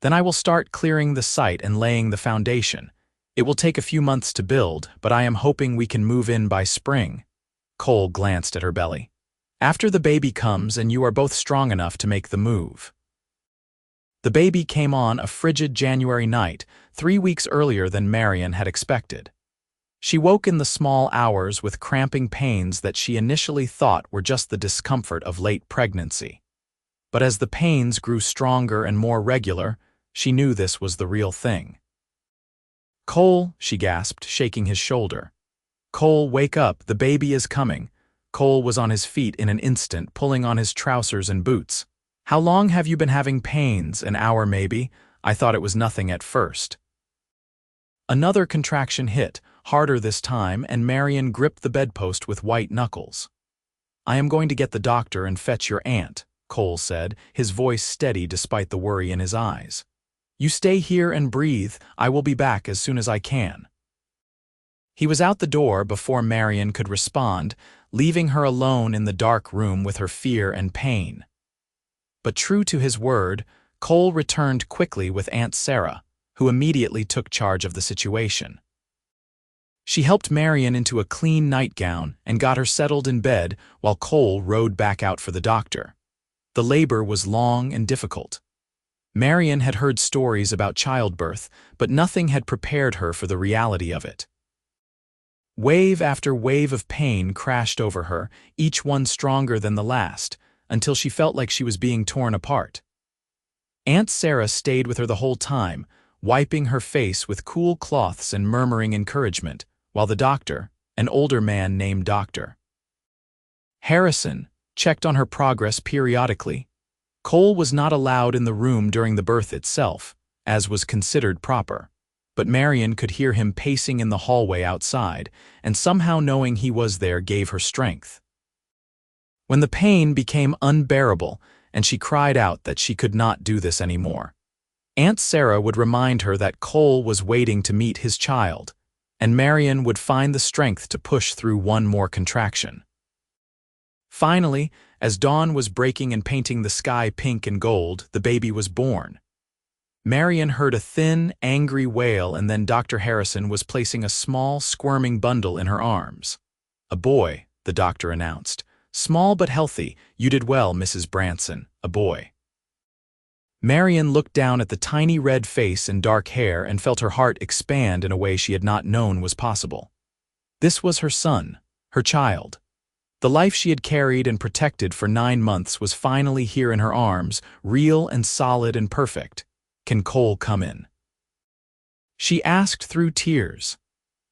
Then I will start clearing the site and laying the foundation. It will take a few months to build, but I am hoping we can move in by spring." Cole glanced at her belly. "After the baby comes and you are both strong enough to make the move." The baby came on a frigid January night, 3 weeks earlier than Marianne had expected. She woke in the small hours with cramping pains that she initially thought were just the discomfort of late pregnancy. But as the pains grew stronger and more regular, she knew this was the real thing. "Cole," she gasped, shaking his shoulder. "Cole, wake up, the baby is coming." Cole was on his feet in an instant, pulling on his trousers and boots. "How long have you been having pains? An hour maybe? I thought it was nothing at first." Another contraction hit, harder this time, and Marianne gripped the bedpost with white knuckles. "I am going to get the doctor and fetch your aunt," Cole said, his voice steady despite the worry in his eyes. "You stay here and breathe. I will be back as soon as I can." He was out the door before Marianne could respond, leaving her alone in the dark room with her fear and pain. But true to his word, Cole returned quickly with Aunt Sarah, who immediately took charge of the situation. She helped Marianne into a clean nightgown and got her settled in bed while Cole rode back out for the doctor. The labor was long and difficult. Marianne had heard stories about childbirth, but nothing had prepared her for the reality of it. Wave after wave of pain crashed over her, each one stronger than the last, until she felt like she was being torn apart. Aunt Sarah stayed with her the whole time, wiping her face with cool cloths and murmuring encouragement, while the doctor, an older man named Dr. Harrison, checked on her progress periodically. Cole was not allowed in the room during the birth itself, as was considered proper, but Marianne could hear him pacing in the hallway outside, and somehow knowing he was there gave her strength. When the pain became unbearable and she cried out that she could not do this anymore, Aunt Sarah would remind her that Cole was waiting to meet his child, and Marianne would find the strength to push through one more contraction. Finally, as dawn was breaking and painting the sky pink and gold, the baby was born. Marianne heard a thin, angry wail, and then Dr. Harrison was placing a small, squirming bundle in her arms. "A boy," the doctor announced. "Small but healthy. You did well, Mrs. Branson. A boy." Marianne looked down at the tiny red face and dark hair and felt her heart expand in a way she had not known was possible. This was her son, her child. The life she had carried and protected for 9 months was finally here in her arms, real and solid and perfect. "Can Cole come in?" she asked through tears.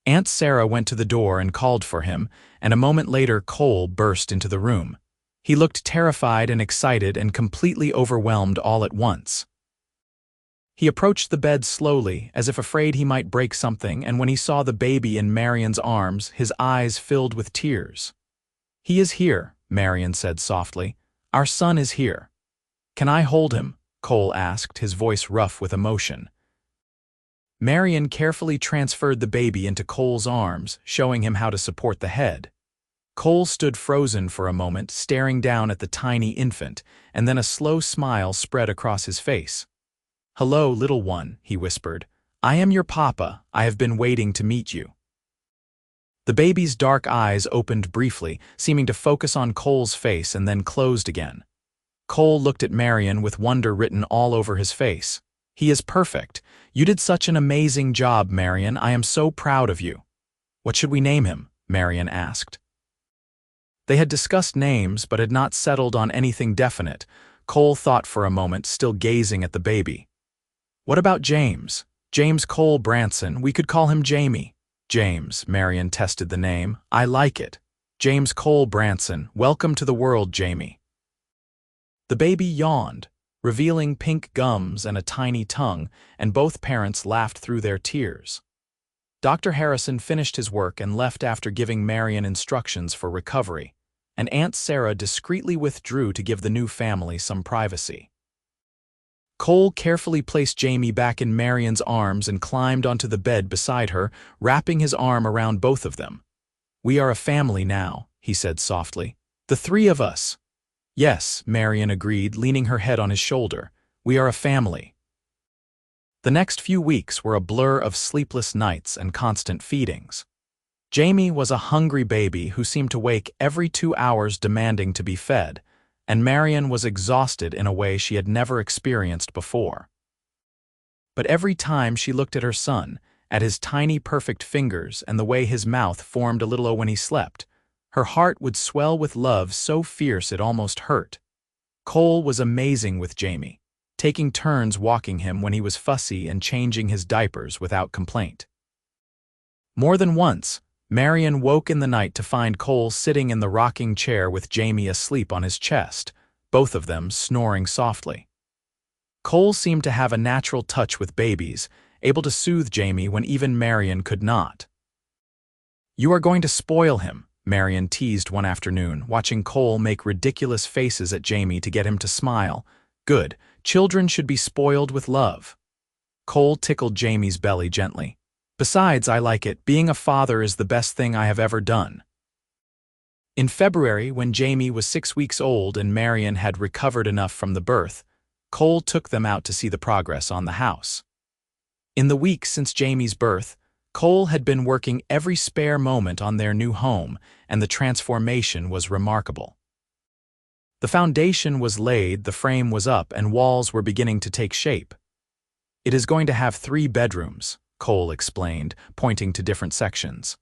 Aunt Sarah went to the door and called for him, and a moment later Cole burst into the room. He looked terrified and excited and completely overwhelmed all at once. He approached the bed slowly, as if afraid he might break something, and when he saw the baby in Marianne's arms, his eyes filled with tears. "He is here," Marianne said softly. "Our son is here." "Can I hold him?" Cole asked, his voice rough with emotion. Marianne carefully transferred the baby into Cole's arms, showing him how to support the head. Cole stood frozen for a moment, staring down at the tiny infant, and then a slow smile spread across his face. "Hello, little one," he whispered. "I am your papa. I have been waiting to meet you." The baby's dark eyes opened briefly, seeming to focus on Cole's face and then closed again. Cole looked at Marianne with wonder written all over his face. "He is perfect. You did such an amazing job, Marianne. I am so proud of you." "What should we name him?" Marianne asked. They had discussed names but had not settled on anything definite. Cole thought for a moment, still gazing at the baby. "What about James? James Cole Branson. We could call him Jamie." "James," Marianne tested the name. "I like it. James Cole Branson. Welcome to the world, Jamie." The baby yawned, revealing pink gums and a tiny tongue, and both parents laughed through their tears. Dr. Harrison finished his work and left after giving Marianne instructions for recovery, and Aunt Sarah discreetly withdrew to give the new family some privacy. Cole carefully placed Jamie back in Marianne's arms and climbed onto the bed beside her, wrapping his arm around both of them. "We are a family now," he said softly. "The three of us." "Yes," Marianne agreed, leaning her head on his shoulder. "We are a family." The next few weeks were a blur of sleepless nights and constant feedings. Jamie was a hungry baby who seemed to wake every 2 hours demanding to be fed, and Marianne was exhausted in a way she had never experienced before. But every time she looked at her son, at his tiny perfect fingers and the way his mouth formed a little when he slept, her heart would swell with love so fierce it almost hurt. Cole was amazing with Jamie, taking turns walking him when he was fussy and changing his diapers without complaint. More than once, Marianne woke in the night to find Cole sitting in the rocking chair with Jamie asleep on his chest, both of them snoring softly. Cole seemed to have a natural touch with babies, able to soothe Jamie when even Marianne could not. "You are going to spoil him," Marianne teased one afternoon, watching Cole make ridiculous faces at Jamie to get him to smile. "Good. Children should be spoiled with love." Cole tickled Jamie's belly gently. "Besides, I like it. Being a father is the best thing I have ever done." In February, when Jamie was 6 weeks old and Marianne had recovered enough from the birth, Cole took them out to see the progress on the house. In the weeks since Jamie's birth, Cole had been working every spare moment on their new home, and the transformation was remarkable. The foundation was laid, the frame was up, and walls were beginning to take shape. "It is going to have 3 bedrooms, Cole explained, pointing to different sections.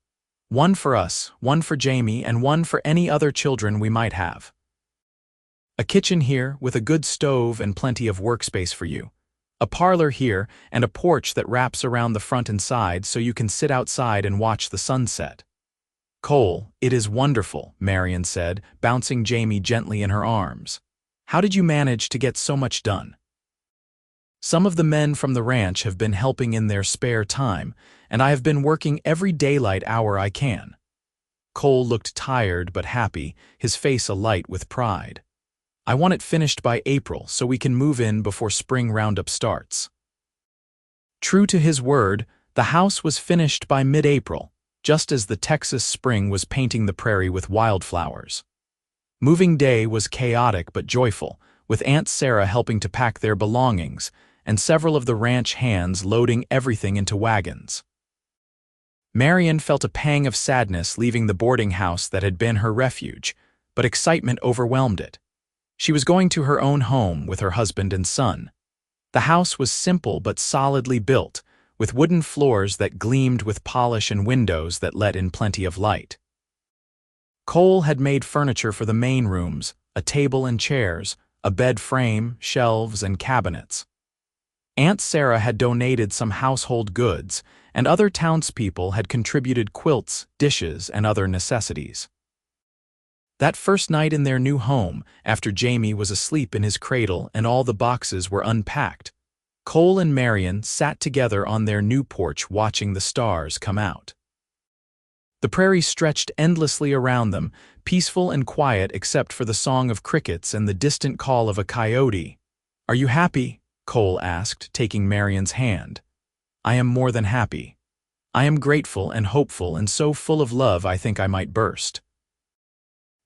"One for us, one for Jamie, and one for any other children we might have. A kitchen here with a good stove and plenty of workspace for you. A parlor here and a porch that wraps around the front and side so you can sit outside and watch the sunset." "Cole, it is wonderful," Marianne said, bouncing Jamie gently in her arms. "How did you manage to get so much done?" "Some of the men from the ranch have been helping in their spare time, and I have been working every daylight hour I can." Cole looked tired but happy, his face alight with pride. "I want it finished by April so we can move in before spring roundup starts." True to his word, the house was finished by mid-April, just as the Texas spring was painting the prairie with wildflowers. Moving day was chaotic but joyful, with Aunt Sarah helping to pack their belongings, and several of the ranch hands loading everything into wagons. Marianne felt a pang of sadness leaving the boarding house that had been her refuge, but excitement overwhelmed it. She was going to her own home with her husband and son. The house was simple but solidly built, with wooden floors that gleamed with polish and windows that let in plenty of light. Cole had made furniture for the main rooms, a table and chairs, a bed frame, shelves, and cabinets. Aunt Sarah had donated some household goods, and other townspeople had contributed quilts, dishes, and other necessities. That first night in their new home, after Jamie was asleep in his cradle and all the boxes were unpacked, Cole and Marianne sat together on their new porch watching the stars come out. The prairie stretched endlessly around them, peaceful and quiet except for the song of crickets and the distant call of a coyote. "Are you happy?" Cole asked, taking Marianne's hand. I am more than happy. I am grateful and hopeful and so full of love I think I might burst."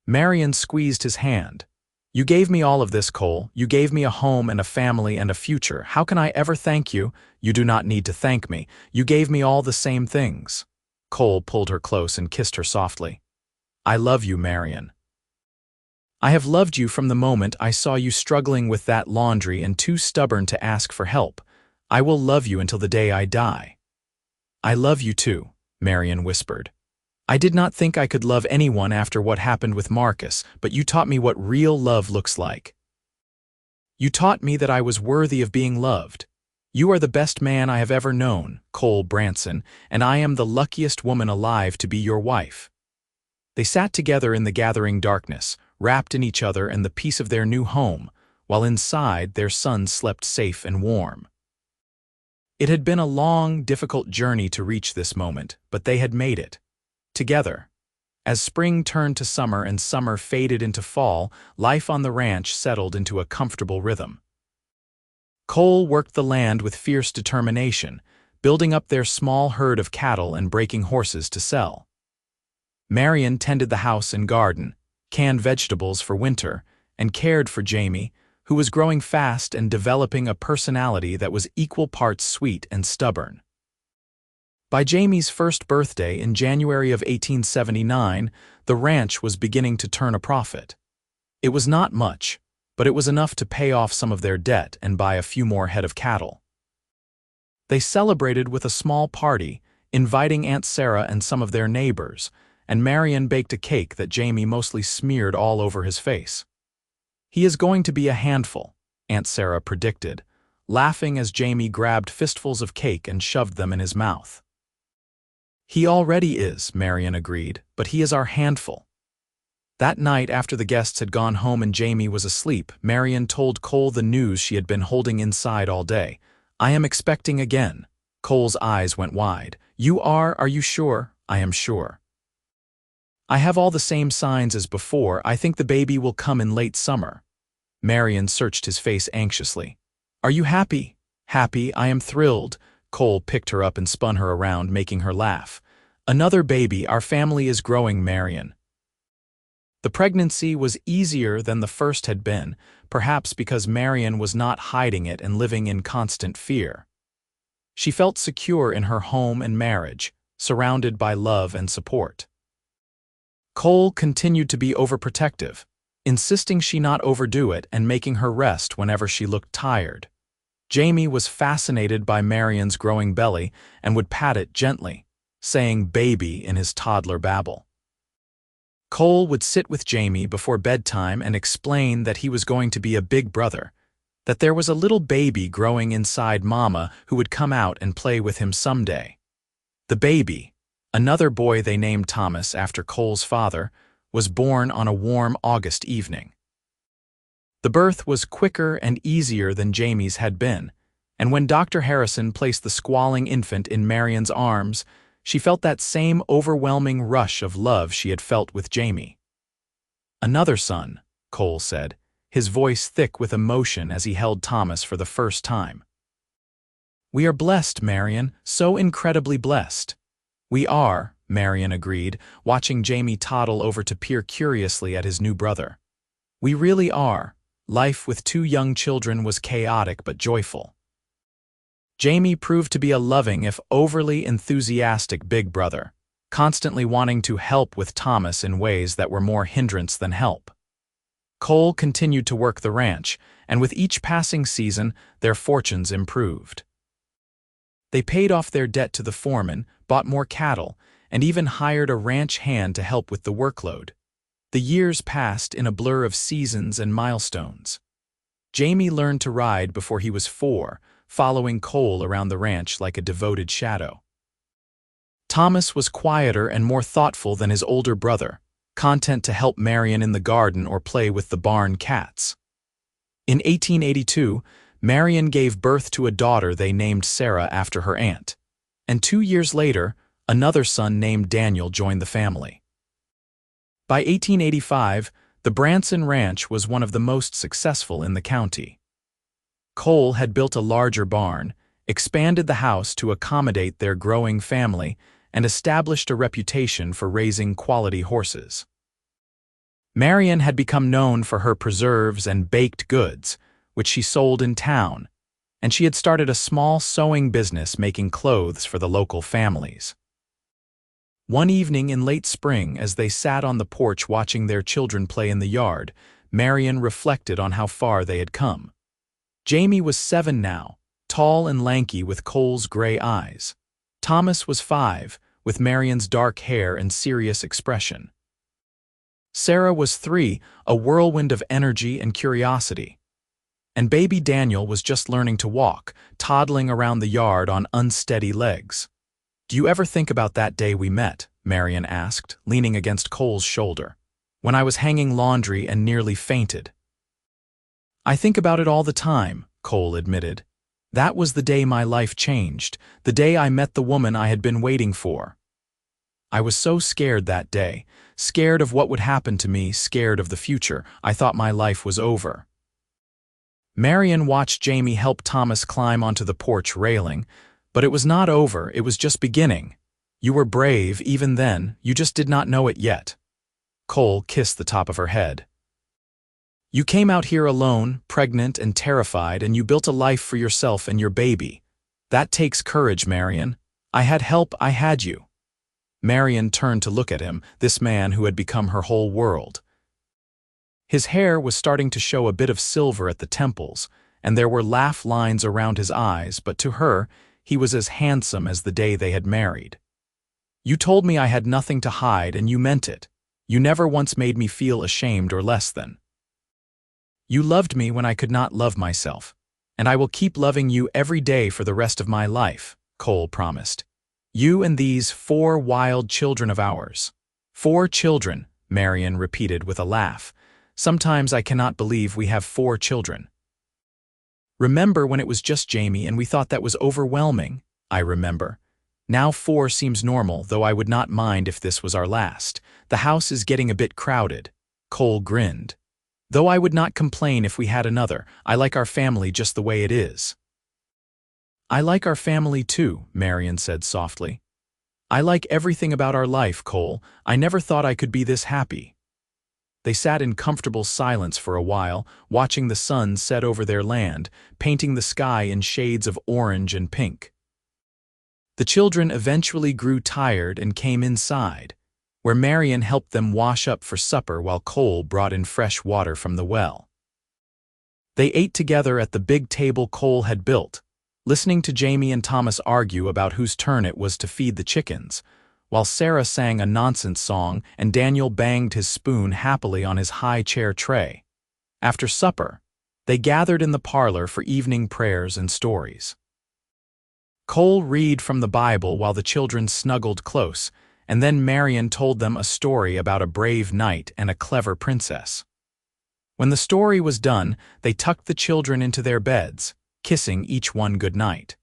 Marianne squeezed his hand. "You gave me all of this, Cole. You gave me a home and a family and a future. How can I ever thank you? You do not need to thank me. You gave me all the same things." Cole pulled her close and kissed her softly. "I love you, Marianne. I have loved you from the moment I saw you struggling with that laundry and too stubborn to ask for help. I will love you until the day I die." "I love you too," Marianne whispered. "I did not think I could love anyone after what happened with Marcus, but you taught me what real love looks like. You taught me that I was worthy of being loved. You are the best man I have ever known, Cole Branson, and I am the luckiest woman alive to be your wife." They sat together in the gathering darkness, wrapped in each other and the peace of their new home, while inside their son slept safe and warm. It had been a long, difficult journey to reach this moment, but they had made it. Together. As spring turned to summer and summer faded into fall, life on the ranch settled into a comfortable rhythm. Cole worked the land with fierce determination, building up their small herd of cattle and breaking horses to sell. Marianne tended the house and garden, canned vegetables for winter, and cared for Jamie, who was growing fast and developing a personality that was equal parts sweet and stubborn. By Jamie's first birthday in January of 1879, the ranch was beginning to turn a profit. It was not much, but it was enough to pay off some of their debt and buy a few more head of cattle. They celebrated with a small party, inviting Aunt Sarah and some of their neighbors, and Marianne baked a cake that Jamie mostly smeared all over his face. "He is going to be a handful," Aunt Sarah predicted, laughing as Jamie grabbed fistfuls of cake and shoved them in his mouth. "He already is," Marianne agreed, "but he is our handful." That night, after the guests had gone home and Jamie was asleep, Marianne told Cole the news she had been holding inside all day. "I am expecting again." Cole's eyes went wide. Are you sure?" "I am sure. I have all the same signs as before. I think the baby will come in late summer." Marianne searched his face anxiously. "Are you happy?" "Happy, I am thrilled." Cole picked her up and spun her around, making her laugh. "Another baby, our family is growing, Marianne." The pregnancy was easier than the first had been, perhaps because Marianne was not hiding it and living in constant fear. She felt secure in her home and marriage, surrounded by love and support. Cole continued to be overprotective, insisting she not overdo it and making her rest whenever she looked tired. Jamie was fascinated by Marianne's growing belly and would pat it gently, saying "baby" in his toddler babble. Cole would sit with Jamie before bedtime and explain that he was going to be a big brother, that there was a little baby growing inside Mama who would come out and play with him someday. The baby, another boy they named Thomas after Cole's father, was born on a warm August evening. The birth was quicker and easier than Jamie's had been, and when Dr. Harrison placed the squalling infant in Marianne's arms, she felt that same overwhelming rush of love she had felt with Jamie. "Another son," Cole said, his voice thick with emotion as he held Thomas for the first time. "We are blessed, Marianne, so incredibly blessed." "We are," Marianne agreed, watching Jamie toddle over to peer curiously at his new brother. "We really are." Life with two young children was chaotic but joyful. Jamie proved to be a loving, if overly enthusiastic, big brother, constantly wanting to help with Thomas in ways that were more hindrance than help. Cole continued to work the ranch, and with each passing season, their fortunes improved. They paid off their debt to the foreman, bought more cattle, and even hired a ranch hand to help with the workload. The years passed in a blur of seasons and milestones. Jamie learned to ride before he was 4, following Cole around the ranch like a devoted shadow. Thomas was quieter and more thoughtful than his older brother, content to help Marianne in the garden or play with the barn cats. In 1882, Marianne gave birth to a daughter they named Sarah after her aunt, and 2 years later, another son named Daniel joined the family. By 1885, the Branson Ranch was one of the most successful in the county. Cole had built a larger barn, expanded the house to accommodate their growing family, and established a reputation for raising quality horses. Marianne had become known for her preserves and baked goods, which she sold in town, and she had started a small sewing business making clothes for the local families. One evening in late spring, as they sat on the porch watching their children play in the yard, Marianne reflected on how far they had come. Jamie was 7 now, tall and lanky with Cole's gray eyes. Thomas was 5, with Marianne's dark hair and serious expression. Sarah was 3, a whirlwind of energy and curiosity. And baby Daniel was just learning to walk, toddling around the yard on unsteady legs. "Do you ever think about that day we met?" Marianne asked, leaning against Cole's shoulder. "When I was hanging laundry and nearly fainted." "I think about it all the time," Cole admitted. "That was the day my life changed, the day I met the woman I had been waiting for. I was so scared that day, scared of what would happen to me, scared of the future. I thought my life was over." Marianne watched Jamie help Thomas climb onto the porch railing, but it was not over, it was just beginning. "You were brave, even then, you just did not know it yet." Cole kissed the top of her head. "You came out here alone, pregnant and terrified, and you built a life for yourself and your baby. That takes courage, Marianne. I had help, I had you." Marianne turned to look at him, this man who had become her whole world. His hair was starting to show a bit of silver at the temples, and there were laugh lines around his eyes, but to her, he was as handsome as the day they had married. "You told me I had nothing to hide, and you meant it. You never once made me feel ashamed or less than. You loved me when I could not love myself, and I will keep loving you every day for the rest of my life," Cole promised. "You and these 4 wild children of ours." "4 children," Marianne repeated with a laugh. "Sometimes I cannot believe we have 4 children." "Remember when it was just Jamie and we thought that was overwhelming?" "I remember. Now 4 seems normal, though I would not mind if this was our last. The house is getting a bit crowded." Cole grinned. "Though I would not complain if we had another. I like our family just the way it is." "I like our family too," Marianne said softly. "I like everything about our life, Cole. I never thought I could be this happy." They sat in comfortable silence for a while, watching the sun set over their land, painting the sky in shades of orange and pink. The children eventually grew tired and came inside, where Marianne helped them wash up for supper while Cole brought in fresh water from the well. They ate together at the big table Cole had built, listening to Jamie and Thomas argue about whose turn it was to feed the chickens, while Sarah sang a nonsense song and Daniel banged his spoon happily on his high chair tray. After supper, they gathered in the parlor for evening prayers and stories. Cole read from the Bible while the children snuggled close, and then Marianne told them a story about a brave knight and a clever princess. When the story was done, they tucked the children into their beds, kissing each one good night.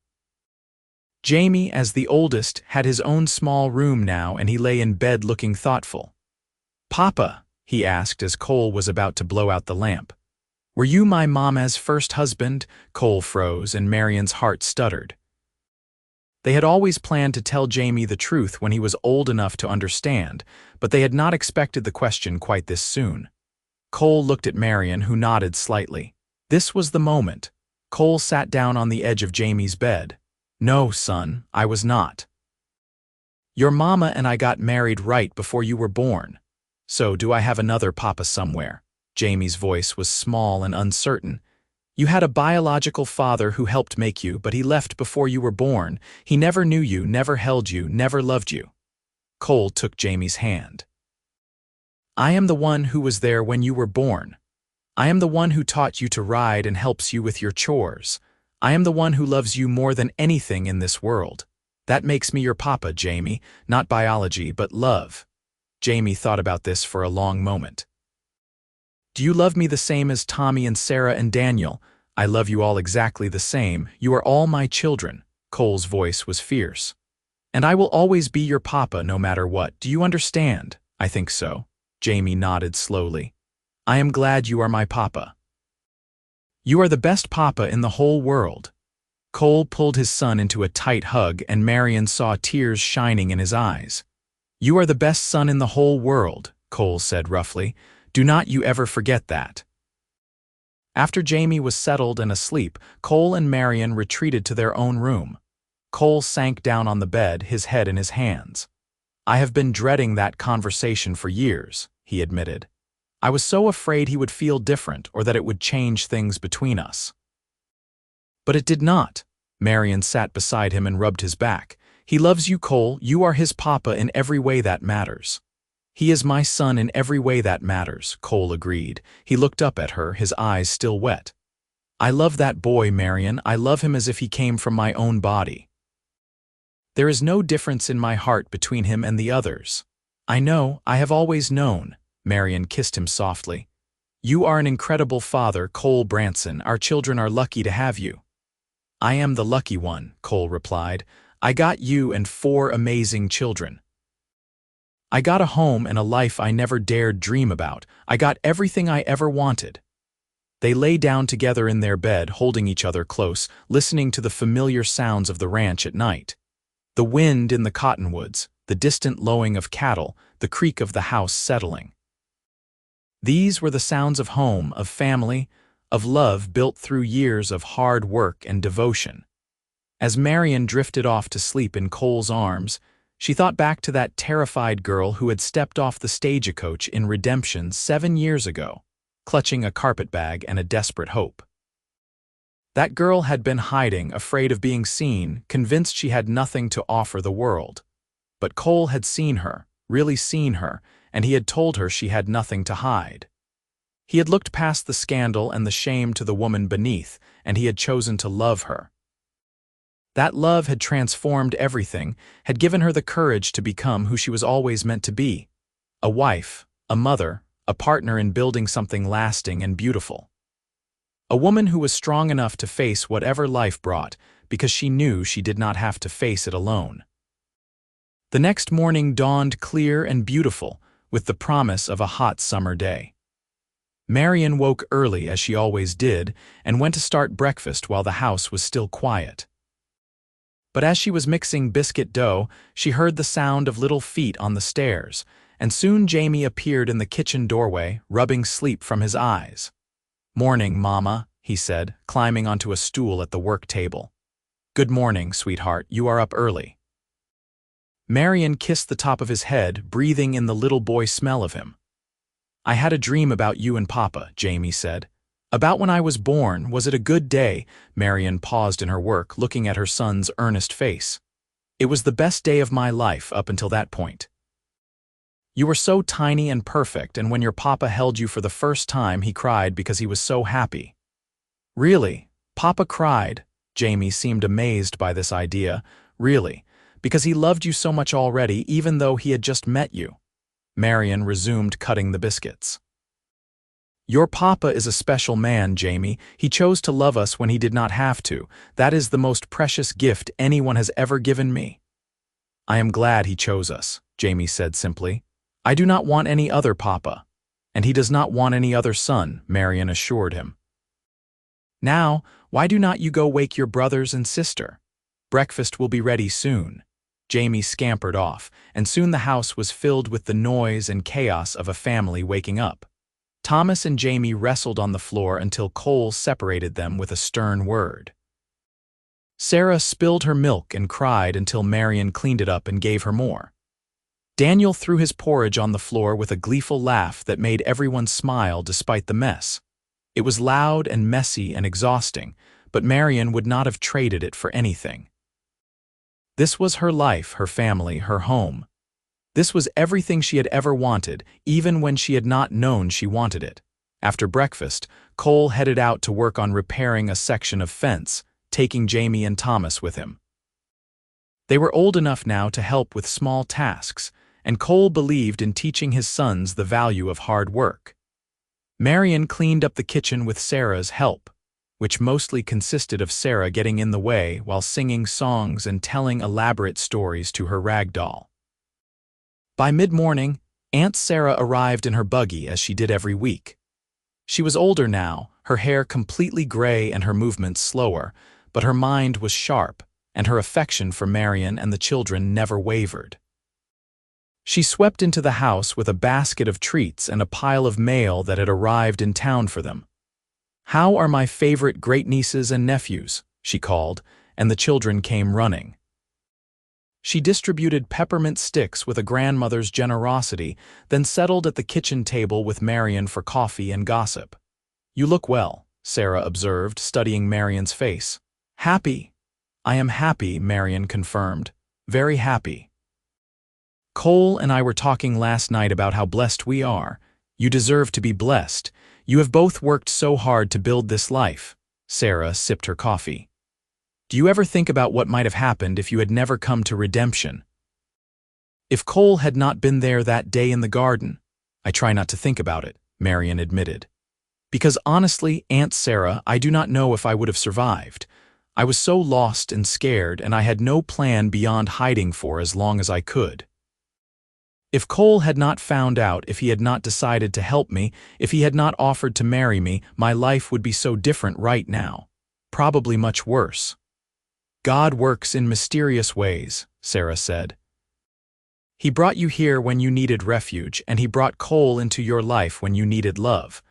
Jamie, as the oldest, had his own small room now, and he lay in bed looking thoughtful. "Papa," he asked as Cole was about to blow out the lamp, "were you my mama's first husband?" Cole froze, and Marianne's heart stuttered. They had always planned to tell Jamie the truth when he was old enough to understand, but they had not expected the question quite this soon. Cole looked at Marianne, who nodded slightly. This was the moment. Cole sat down on the edge of Jamie's bed. "No, son, I was not. Your mama and I got married right before you were born. So do I have another papa somewhere?" Jamie's voice was small and uncertain. "You had a biological father who helped make you, but he left before you were born. He never knew you, never held you, never loved you." Cole took Jamie's hand. "I am the one who was there when you were born. I am the one who taught you to ride and helps you with your chores. I am the one who loves you more than anything in this world. That makes me your papa, Jamie, not biology, but love." Jamie thought about this for a long moment. "Do you love me the same as Tommy and Sarah and Daniel?" "I love you all exactly the same. You are all my children." Cole's voice was fierce. "And I will always be your papa no matter what. Do you understand?" "I think so." Jamie nodded slowly. "I am glad you are my papa. You are the best papa in the whole world." Cole pulled his son into a tight hug, and Marianne saw tears shining in his eyes. "You are the best son in the whole world," Cole said roughly. "Do not you ever forget that." After Jamie was settled and asleep, Cole and Marianne retreated to their own room. Cole sank down on the bed, his head in his hands. "I have been dreading that conversation for years," he admitted. "I was so afraid he would feel different or that it would change things between us." But it did not. Marianne sat beside him and rubbed his back. "He loves you, Cole. You are his papa in every way that matters." "He is my son in every way that matters," Cole agreed. He looked up at her, his eyes still wet. "I love that boy, Marianne. I love him as if he came from my own body. There is no difference in my heart between him and the others." "I know, I have always known." Marianne kissed him softly. "You are an incredible father, Cole Branson. Our children are lucky to have you." "I am the lucky one," Cole replied. "I got you and 4 amazing children. I got a home and a life I never dared dream about. I got everything I ever wanted." They lay down together in their bed, holding each other close, listening to the familiar sounds of the ranch at night. The wind in the cottonwoods, the distant lowing of cattle, the creak of the house settling. These were the sounds of home, of family, of love built through years of hard work and devotion. As Marianne drifted off to sleep in Cole's arms, she thought back to that terrified girl who had stepped off the stagecoach in Redemption 7 years ago, clutching a carpetbag and a desperate hope. That girl had been hiding, afraid of being seen, convinced she had nothing to offer the world. But Cole had seen her, really seen her, and he had told her she had nothing to hide. He had looked past the scandal and the shame to the woman beneath, and he had chosen to love her. That love had transformed everything, had given her the courage to become who she was always meant to be: a wife, a mother, a partner in building something lasting and beautiful. A woman who was strong enough to face whatever life brought, because she knew she did not have to face it alone. The next morning dawned clear and beautiful, with the promise of a hot summer day. Marianne woke early, as she always did, and went to start breakfast while the house was still quiet. But as she was mixing biscuit dough, she heard the sound of little feet on the stairs, and soon Jamie appeared in the kitchen doorway, rubbing sleep from his eyes. "Morning, Mama," he said, climbing onto a stool at the work table. "Good morning, sweetheart. You are up early." Marianne kissed the top of his head, breathing in the little boy smell of him. "I had a dream about you and Papa," Jamie said. "About when I was born. Was it a good day?" Marianne paused in her work, looking at her son's earnest face. "It was the best day of my life up until that point. You were so tiny and perfect, and when your Papa held you for the first time, he cried because he was so happy." "Really? Papa cried?" Jamie seemed amazed by this idea. "Really? Because he loved you so much already, even though he had just met you." Marianne resumed cutting the biscuits. "Your Papa is a special man, Jamie. He chose to love us when he did not have to. That is the most precious gift anyone has ever given me." "I am glad he chose us," Jamie said simply. "I do not want any other Papa." "And he does not want any other son," Marianne assured him. "Now, why do not you go wake your brothers and sister? Breakfast will be ready soon." Jamie scampered off, and soon the house was filled with the noise and chaos of a family waking up. Thomas and Jamie wrestled on the floor until Cole separated them with a stern word. Sarah spilled her milk and cried until Marianne cleaned it up and gave her more. Daniel threw his porridge on the floor with a gleeful laugh that made everyone smile despite the mess. It was loud and messy and exhausting, but Marianne would not have traded it for anything. This was her life, her family, her home. This was everything she had ever wanted, even when she had not known she wanted it. After breakfast, Cole headed out to work on repairing a section of fence, taking Jamie and Thomas with him. They were old enough now to help with small tasks, and Cole believed in teaching his sons the value of hard work. Marianne cleaned up the kitchen with Sarah's help, which mostly consisted of Sarah getting in the way while singing songs and telling elaborate stories to her rag doll. By mid-morning, Aunt Sarah arrived in her buggy as she did every week. She was older now, her hair completely gray and her movements slower, but her mind was sharp, and her affection for Marianne and the children never wavered. She swept into the house with a basket of treats and a pile of mail that had arrived in town for them. "How are my favorite great-nieces and nephews?" she called, and the children came running. She distributed peppermint sticks with a grandmother's generosity, then settled at the kitchen table with Marianne for coffee and gossip. "You look well," Sarah observed, studying Marianne's face. "Happy." "I am happy," Marianne confirmed. "Very happy." "Cole and I were talking last night about how blessed we are. You deserve to be blessed. You have both worked so hard to build this life." Sarah sipped her coffee. "Do you ever think about what might have happened if you had never come to redemption? If Cole had not been there that day in the garden?" "I try not to think about it," Marianne admitted. "Because honestly, Aunt Sarah, I do not know if I would have survived. I was so lost and scared, and I had no plan beyond hiding for as long as I could. If Cole had not found out, if he had not decided to help me, if he had not offered to marry me, my life would be so different right now. Probably much worse." "God works in mysterious ways," Sarah said. "He brought you here when you needed refuge, and he brought Cole into your life when you needed love.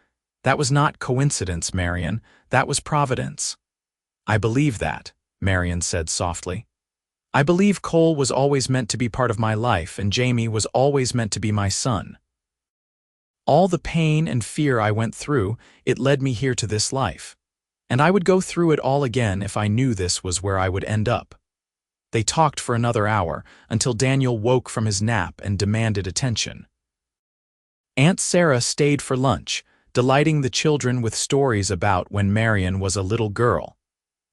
That was not coincidence, Marianne. That was providence." "I believe that," Marianne said softly. "I believe Cole was always meant to be part of my life, and Jamie was always meant to be my son. All the pain and fear I went through, it led me here to this life. And I would go through it all again if I knew this was where I would end up." They talked for another hour, until Daniel woke from his nap and demanded attention. Aunt Sarah stayed for lunch, delighting the children with stories about when Marianne was a little girl.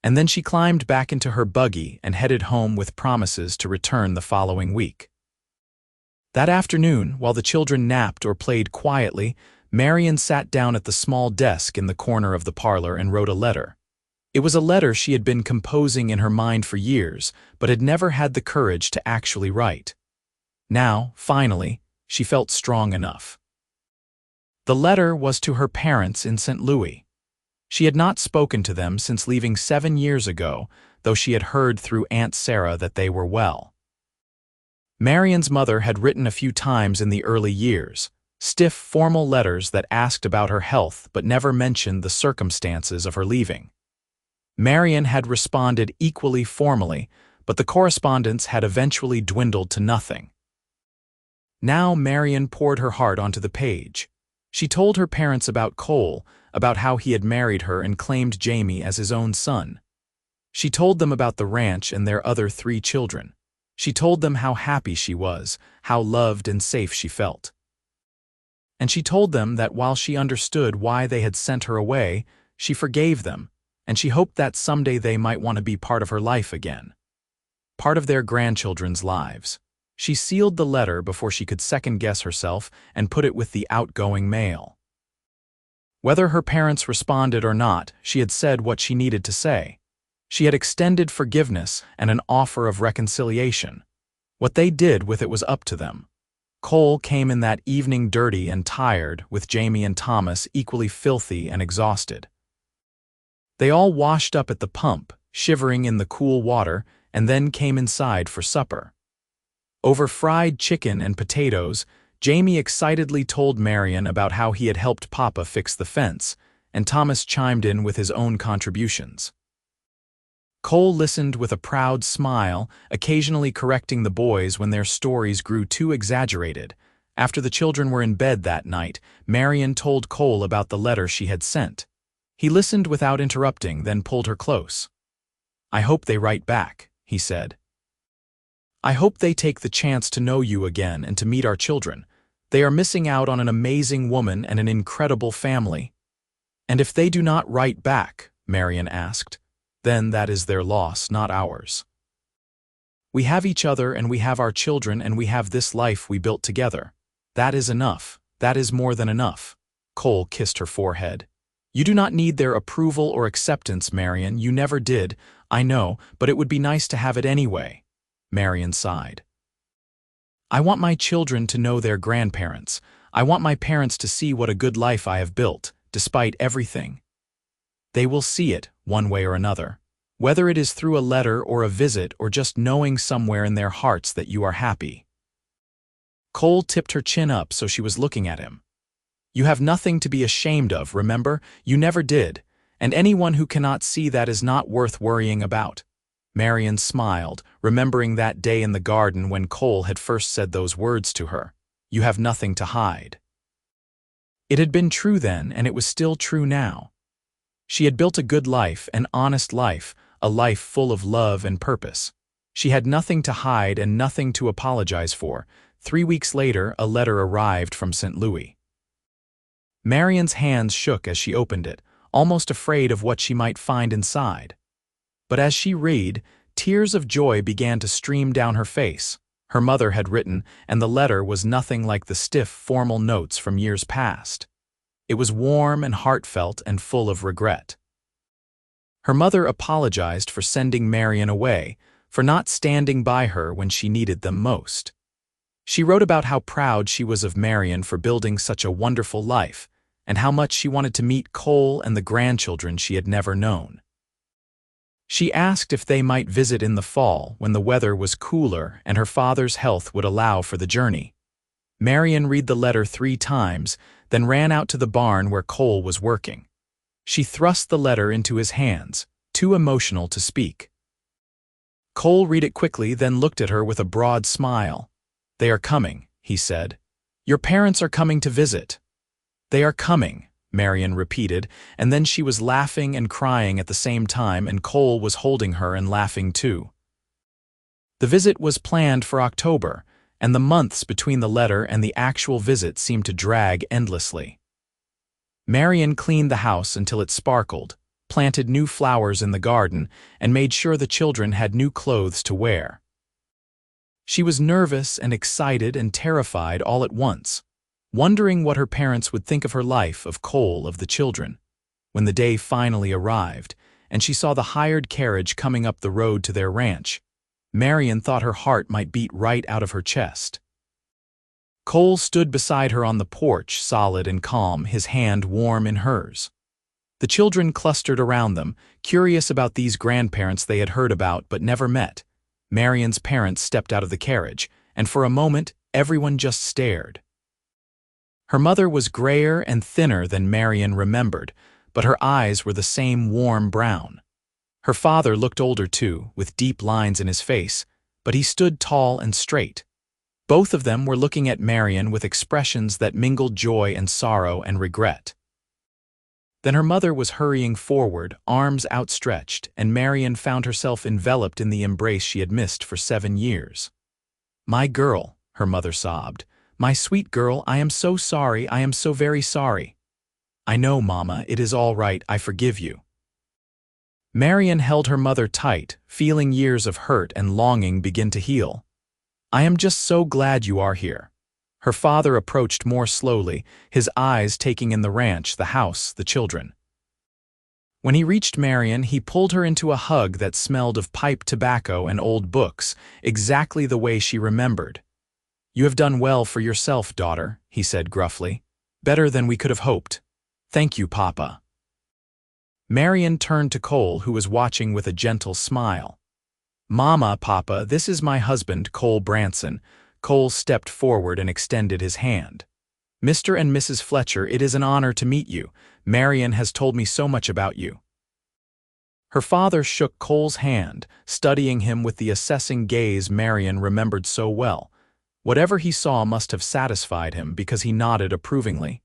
And then she climbed back into her buggy and headed home with promises to return the following week. That afternoon, while the children napped or played quietly, Marianne sat down at the small desk in the corner of the parlor and wrote a letter. It was a letter she had been composing in her mind for years, but had never had the courage to actually write. Now, finally, she felt strong enough. The letter was to her parents in St. Louis. She had not spoken to them since leaving 7 years ago, though she had heard through Aunt Sarah that they were well. Marianne's mother had written a few times in the early years, stiff, formal letters that asked about her health but never mentioned the circumstances of her leaving. Marianne had responded equally formally, but the correspondence had eventually dwindled to nothing. Now Marianne poured her heart onto the page. She told her parents about Cole, about how he had married her and claimed Jamie as his own son. She told them about the ranch and their other 3 children. She told them how happy she was, how loved and safe she felt. And she told them that while she understood why they had sent her away, she forgave them, and she hoped that someday they might want to be part of her life again. Part of their grandchildren's lives. She sealed the letter before she could second-guess herself and put it with the outgoing mail. Whether her parents responded or not, she had said what she needed to say. She had extended forgiveness and an offer of reconciliation. What they did with it was up to them. Cole came in that evening dirty and tired, with Jamie and Thomas equally filthy and exhausted. They all washed up at the pump, shivering in the cool water, and then came inside for supper. Over fried chicken and potatoes, Jamie excitedly told Marianne about how he had helped Papa fix the fence, and Thomas chimed in with his own contributions. Cole listened with a proud smile, occasionally correcting the boys when their stories grew too exaggerated. After the children were in bed that night, Marianne told Cole about the letter she had sent. He listened without interrupting, then pulled her close. "I hope they write back," he said. "I hope they take the chance to know you again and to meet our children. They are missing out on an amazing woman and an incredible family." "And if they do not write back," Marianne asked, "then that is their loss, not ours. We have each other and we have our children and we have this life we built together. That is enough. That is more than enough." Cole kissed her forehead. "You do not need their approval or acceptance, Marianne. You never did. I know, but it would be nice to have it anyway." Marianne sighed. "I want my children to know their grandparents. I want my parents to see what a good life I have built, despite everything. They will see it, one way or another. whether it is through a letter or a visit or just knowing somewhere in their hearts that you are happy. Cole tipped her chin up so she was looking at him. You have nothing to be ashamed of, remember? You never did, and anyone who cannot see that is not worth worrying about. Marianne smiled, remembering that day in the garden when Cole had first said those words to her. You have nothing to hide. It had been true then, and it was still true now. She had built a good life, an honest life, a life full of love and purpose. She had nothing to hide and nothing to apologize for. 3 weeks later, a letter arrived from St. Louis. Marianne's hands shook as she opened it, almost afraid of what she might find inside. But as she read, tears of joy began to stream down her face. Her mother had written, and the letter was nothing like the stiff, formal notes from years past. It was warm and heartfelt and full of regret. Her mother apologized for sending Marianne away, for not standing by her when she needed them most. She wrote about how proud she was of Marianne for building such a wonderful life, and how much she wanted to meet Cole and the grandchildren she had never known. She asked if they might visit in the fall when the weather was cooler and her father's health would allow for the journey. Marianne read the letter 3 times, then ran out to the barn where Cole was working. She thrust the letter into his hands, too emotional to speak. Cole read it quickly, then looked at her with a broad smile. They are coming, he said. Your parents are coming to visit. They are coming, Marianne repeated, and then she was laughing and crying at the same time, and Cole was holding her and laughing too. The visit was planned for October, and the months between the letter and the actual visit seemed to drag endlessly. Marianne cleaned the house until it sparkled, planted new flowers in the garden, and made sure the children had new clothes to wear. She was nervous and excited and terrified all at once, wondering what her parents would think of her life, of Cole, of the children. When the day finally arrived, and she saw the hired carriage coming up the road to their ranch, Marianne thought her heart might beat right out of her chest. Cole stood beside her on the porch, solid and calm, his hand warm in hers. The children clustered around them, curious about these grandparents they had heard about but never met. Marianne's parents stepped out of the carriage, and for a moment, everyone just stared. Her mother was grayer and thinner than Marianne remembered, but her eyes were the same warm brown. Her father looked older too, with deep lines in his face, but he stood tall and straight. Both of them were looking at Marianne with expressions that mingled joy and sorrow and regret. Then her mother was hurrying forward, arms outstretched, and Marianne found herself enveloped in the embrace she had missed for 7 years. "My girl," her mother sobbed. "My sweet girl, I am so sorry, I am so very sorry." "I know, Mama, it is all right, I forgive you." Marianne held her mother tight, feeling years of hurt and longing begin to heal. "I am just so glad you are here." Her father approached more slowly, his eyes taking in the ranch, the house, the children. When he reached Marianne, he pulled her into a hug that smelled of pipe tobacco and old books, exactly the way she remembered. "You have done well for yourself, daughter," he said gruffly. "Better than we could have hoped. Thank you, Papa." Marianne turned to Cole, who was watching with a gentle smile. "Mama, Papa, this is my husband, Cole Branson." Cole stepped forward and extended his hand. "Mr. and Mrs. Fletcher, it is an honor to meet you. Marianne has told me so much about you." Her father shook Cole's hand, studying him with the assessing gaze Marianne remembered so well. Whatever he saw must have satisfied him because he nodded approvingly.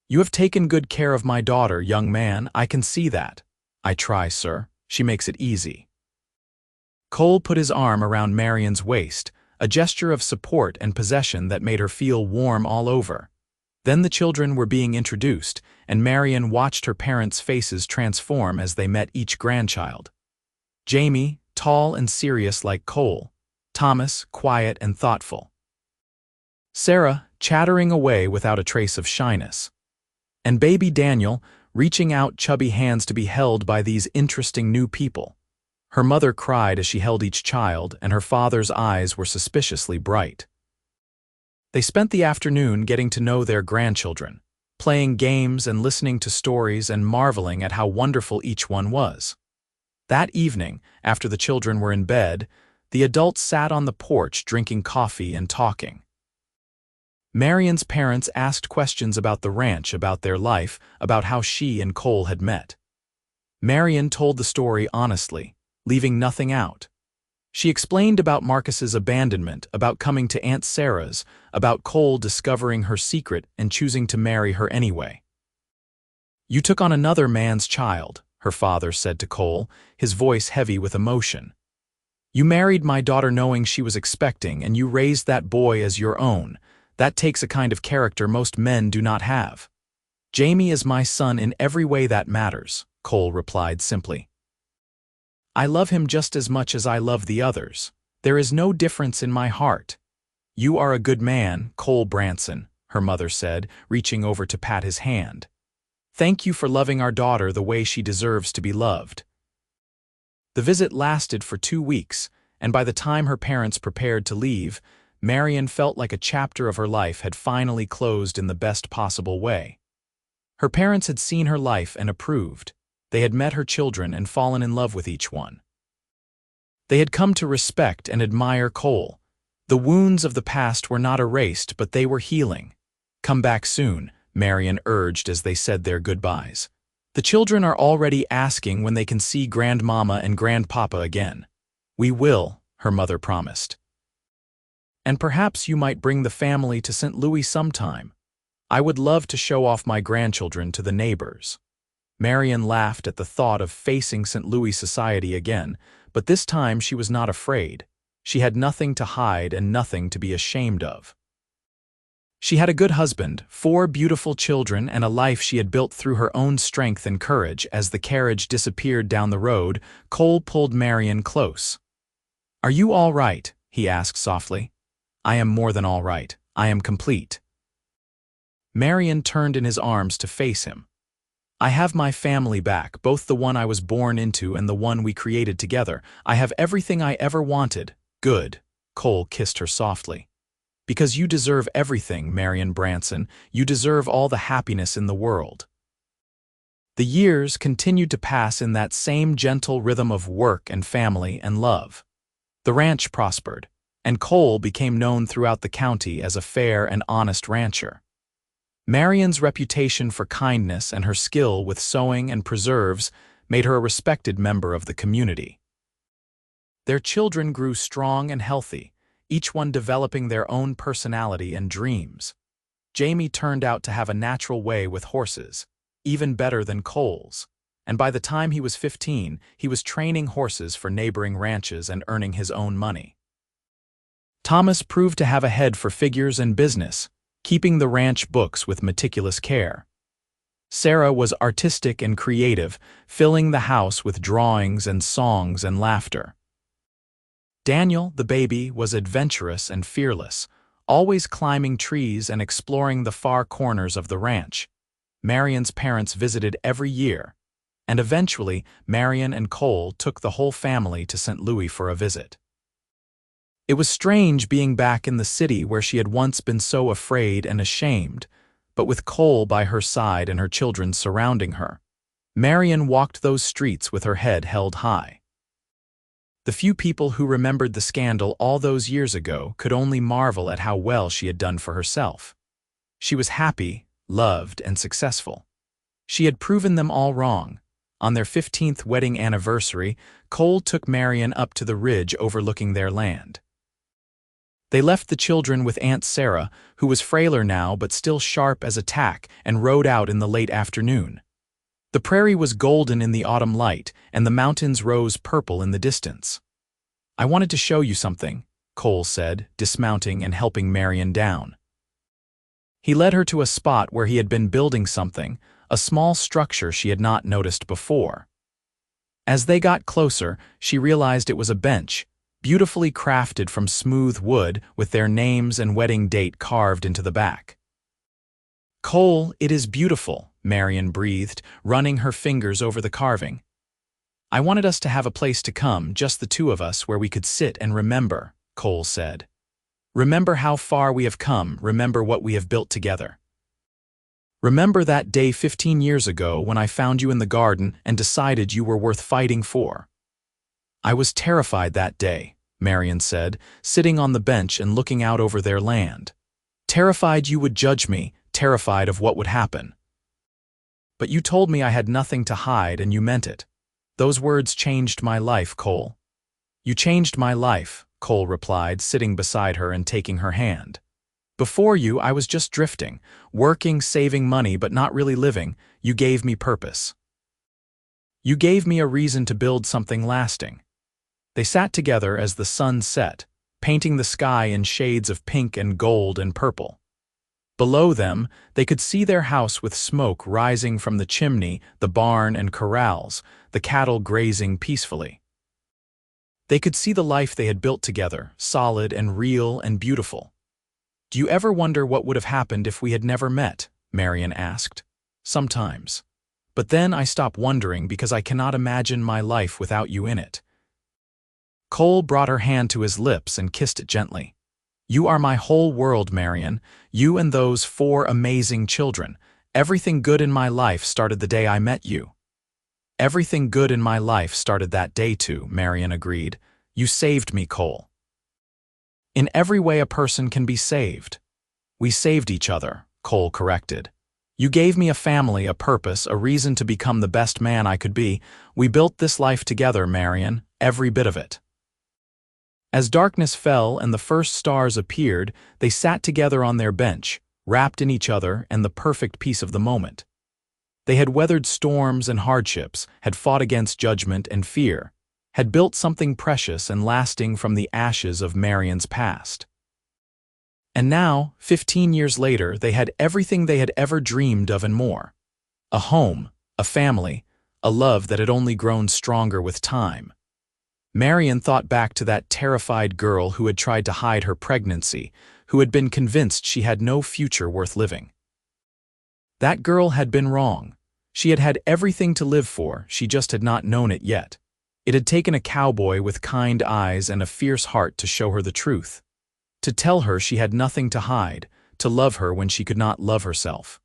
"You have taken good care of my daughter, young man, I can see that." "I try, sir. She makes it easy." Cole put his arm around Marianne's waist, a gesture of support and possession that made her feel warm all over. Then the children were being introduced, and Marianne watched her parents' faces transform as they met each grandchild. Jamie, tall and serious like Cole. Thomas, quiet and thoughtful. Sarah, chattering away without a trace of shyness. And baby Daniel, reaching out chubby hands to be held by these interesting new people. Her mother cried as she held each child, and her father's eyes were suspiciously bright. They spent the afternoon getting to know their grandchildren, playing games and listening to stories and marveling at how wonderful each one was. That evening, after the children were in bed, the adults sat on the porch drinking coffee and talking. Marianne's parents asked questions about the ranch, about their life, about how she and Cole had met. Marianne told the story honestly, leaving nothing out. She explained about Marcus's abandonment, about coming to Aunt Sarah's, about Cole discovering her secret and choosing to marry her anyway. "You took on another man's child," her father said to Cole, his voice heavy with emotion. "You married my daughter knowing she was expecting, and you raised that boy as your own. That takes a kind of character most men do not have." "Jamie is my son in every way that matters," Cole replied simply. "I love him just as much as I love the others. There is no difference in my heart." "You are a good man, Cole Branson," her mother said, reaching over to pat his hand. "Thank you for loving our daughter the way she deserves to be loved." The visit lasted for 2 weeks, and by the time her parents prepared to leave, Marianne felt like a chapter of her life had finally closed in the best possible way. Her parents had seen her life and approved. They had met her children and fallen in love with each one. They had come to respect and admire Cole. The wounds of the past were not erased, but they were healing. "Come back soon," Marianne urged as they said their goodbyes. "The children are already asking when they can see Grandmama and Grandpapa again." "We will," her mother promised. "And perhaps you might bring the family to St. Louis sometime. I would love to show off my grandchildren to the neighbors." Marianne laughed at the thought of facing St. Louis society again, but this time she was not afraid. She had nothing to hide and nothing to be ashamed of. She had a good husband, 4 beautiful children, and a life she had built through her own strength and courage. As the carriage disappeared down the road, Cole pulled Marianne close. "Are you all right?" he asked softly. "I am more than all right. I am complete." Marianne turned in his arms to face him. "I have my family back, both the one I was born into and the one we created together. I have everything I ever wanted." "Good." Cole kissed her softly. "Because you deserve everything, Marianne Branson. You deserve all the happiness in the world." The years continued to pass in that same gentle rhythm of work and family and love. The ranch prospered, and Cole became known throughout the county as a fair and honest rancher. Marianne's reputation for kindness and her skill with sewing and preserves made her a respected member of the community. Their children grew strong and healthy, each one developing their own personality and dreams. Jamie turned out to have a natural way with horses, even better than Cole's, and by the time he was 15, he was training horses for neighboring ranches and earning his own money. Thomas proved to have a head for figures and business, keeping the ranch books with meticulous care. Sarah was artistic and creative, filling the house with drawings and songs and laughter. Daniel, the baby, was adventurous and fearless, always climbing trees and exploring the far corners of the ranch. Marianne's parents visited every year, and eventually Marianne and Cole took the whole family to St. Louis for a visit. It was strange being back in the city where she had once been so afraid and ashamed, but with Cole by her side and her children surrounding her. Marianne walked those streets with her head held high. The few people who remembered the scandal all those years ago could only marvel at how well she had done for herself. She was happy, loved, and successful. She had proven them all wrong. On their 15th wedding anniversary, Cole took Marianne up to the ridge overlooking their land. They left the children with Aunt Sarah, who was frailer now but still sharp as a tack, and rode out in the late afternoon. The prairie was golden in the autumn light, and the mountains rose purple in the distance. "I wanted to show you something," Cole said, dismounting and helping Marianne down. He led her to a spot where he had been building something, a small structure she had not noticed before. As they got closer, she realized it was a bench, beautifully crafted from smooth wood with their names and wedding date carved into the back. "Cole, it is beautiful," Marianne breathed, running her fingers over the carving. "I wanted us to have a place to come, just the two of us, where we could sit and remember," Cole said. "Remember how far we have come, remember what we have built together. Remember that day 15 years ago when I found you in the garden and decided you were worth fighting for. I was terrified that day, Marianne said, sitting on the bench and looking out over their land. Terrified you would judge me, terrified of what would happen. But you told me I had nothing to hide and you meant it. Those words changed my life, Cole. You changed my life, Cole replied, sitting beside her and taking her hand. Before you, I was just drifting, working, saving money, but not really living. You gave me purpose. You gave me a reason to build something lasting. They sat together as the sun set, painting the sky in shades of pink and gold and purple. Below them, they could see their house with smoke rising from the chimney, the barn and corrals, the cattle grazing peacefully. They could see the life they had built together, solid and real and beautiful. Do you ever wonder what would have happened if we had never met? Marianne asked. Sometimes. But then I stop wondering because I cannot imagine my life without you in it. Cole brought her hand to his lips and kissed it gently. You are my whole world, Marianne. You and those 4 amazing children. Everything good in my life started the day I met you. Everything good in my life started that day too, Marianne agreed. You saved me, Cole. In every way a person can be saved. We saved each other, Cole corrected. You gave me a family, a purpose, a reason to become the best man I could be. We built this life together, Marianne, every bit of it. As darkness fell and the first stars appeared, they sat together on their bench, wrapped in each other and the perfect peace of the moment. They had weathered storms and hardships, had fought against judgment and fear, had built something precious and lasting from the ashes of Marianne's past. And now, 15 years later, they had everything they had ever dreamed of and more. A home, a family, a love that had only grown stronger with time. Marianne thought back to that terrified girl who had tried to hide her pregnancy, who had been convinced she had no future worth living. That girl had been wrong. She had had everything to live for, she just had not known it yet. It had taken a cowboy with kind eyes and a fierce heart to show her the truth. To tell her she had nothing to hide, to love her when she could not love herself.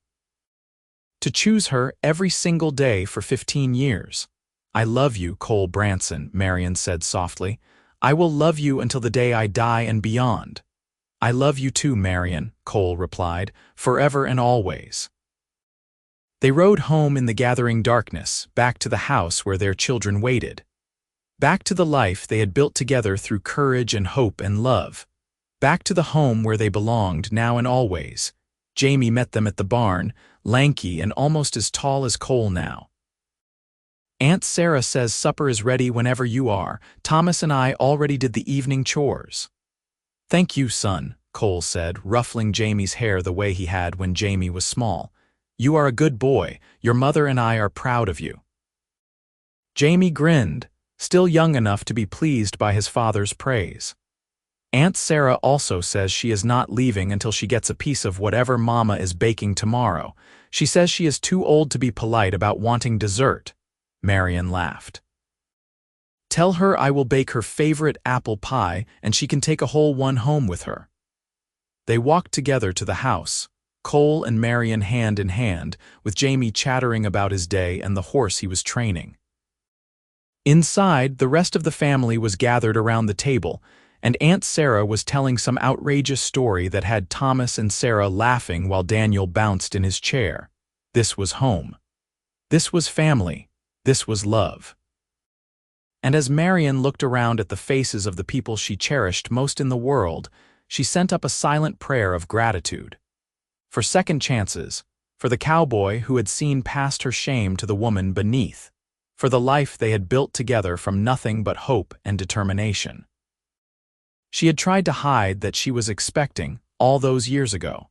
To choose her every single day for 15 years. I love you, Cole Branson, Marianne said softly. I will love you until the day I die and beyond. I love you too, Marianne, Cole replied, forever and always. They rode home in the gathering darkness, back to the house where their children waited. Back to the life they had built together through courage and hope and love. Back to the home where they belonged now and always. Jamie met them at the barn, lanky and almost as tall as Cole now. Aunt Sarah says supper is ready whenever you are. Thomas and I already did the evening chores. Thank you, son, Cole said, ruffling Jamie's hair the way he had when Jamie was small. You are a good boy. Your mother and I are proud of you. Jamie grinned, still young enough to be pleased by his father's praise. Aunt Sarah also says she is not leaving until she gets a piece of whatever Mama is baking tomorrow. She says she is too old to be polite about wanting dessert. Marianne laughed. Tell her I will bake her favorite apple pie and she can take a whole one home with her. They walked together to the house, Cole and Marianne hand in hand, with Jamie chattering about his day and the horse he was training. Inside, the rest of the family was gathered around the table, and Aunt Sarah was telling some outrageous story that had Thomas and Sarah laughing while Daniel bounced in his chair. This was home. This was family. This was love. And as Marianne looked around at the faces of the people she cherished most in the world, she sent up a silent prayer of gratitude. For second chances, for the cowboy who had seen past her shame to the woman beneath, for the life they had built together from nothing but hope and determination. She had tried to hide that she was expecting all those years ago.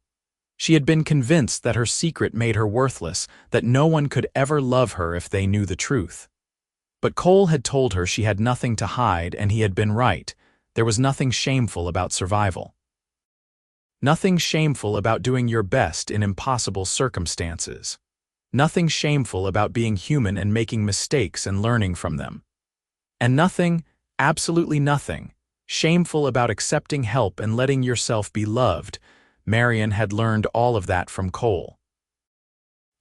She had been convinced that her secret made her worthless, that no one could ever love her if they knew the truth. But Cole had told her she had nothing to hide, and he had been right. There was nothing shameful about survival. Nothing shameful about doing your best in impossible circumstances. Nothing shameful about being human and making mistakes and learning from them. And nothing, absolutely nothing, shameful about accepting help and letting yourself be loved. Marianne had learned all of that from Cole.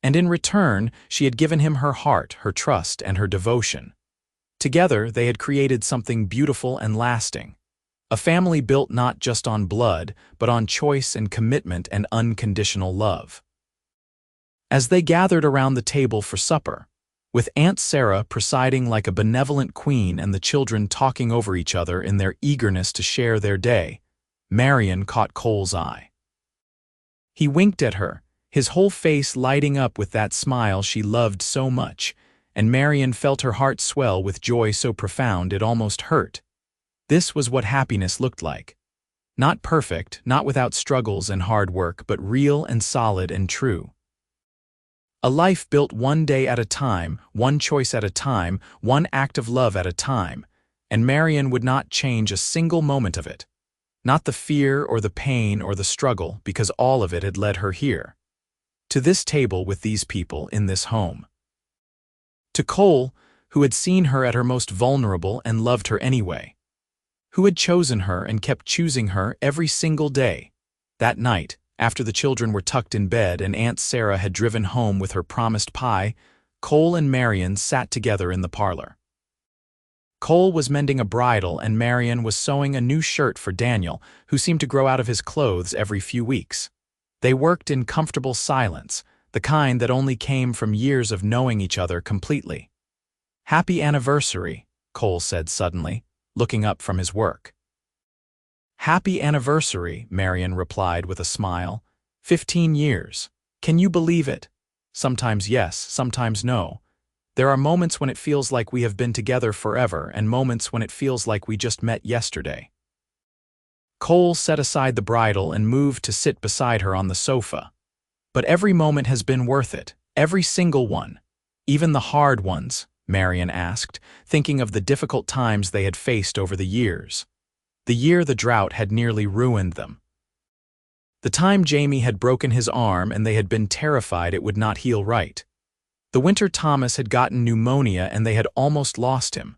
And in return, she had given him her heart, her trust, and her devotion. Together, they had created something beautiful and lasting. A family built not just on blood, but on choice and commitment and unconditional love. As they gathered around the table for supper, with Aunt Sarah presiding like a benevolent queen and the children talking over each other in their eagerness to share their day, Marianne caught Cole's eye. He winked at her, his whole face lighting up with that smile she loved so much, and Marianne felt her heart swell with joy so profound it almost hurt. This was what happiness looked like. Not perfect, not without struggles and hard work, but real and solid and true. A life built one day at a time, one choice at a time, one act of love at a time, and Marianne would not change a single moment of it. Not the fear or the pain or the struggle, because all of it had led her here. To this table with these people in this home. To Cole, who had seen her at her most vulnerable and loved her anyway. Who had chosen her and kept choosing her every single day. That night, after the children were tucked in bed and Aunt Sarah had driven home with her promised pie, Cole and Marianne sat together in the parlor. Cole was mending a bridle and Marianne was sewing a new shirt for Daniel, who seemed to grow out of his clothes every few weeks. They worked in comfortable silence, the kind that only came from years of knowing each other completely. "Happy anniversary," Cole said suddenly, looking up from his work. "Happy anniversary," Marianne replied with a smile. 15 years. Can you believe it? Sometimes yes, sometimes no. There are moments when it feels like we have been together forever and moments when it feels like we just met yesterday. Cole set aside the bridle and moved to sit beside her on the sofa. But every moment has been worth it, every single one. Even the hard ones, Marianne asked, thinking of the difficult times they had faced over the years. The year the drought had nearly ruined them. The time Jamie had broken his arm and they had been terrified it would not heal right. The winter Thomas had gotten pneumonia and they had almost lost him.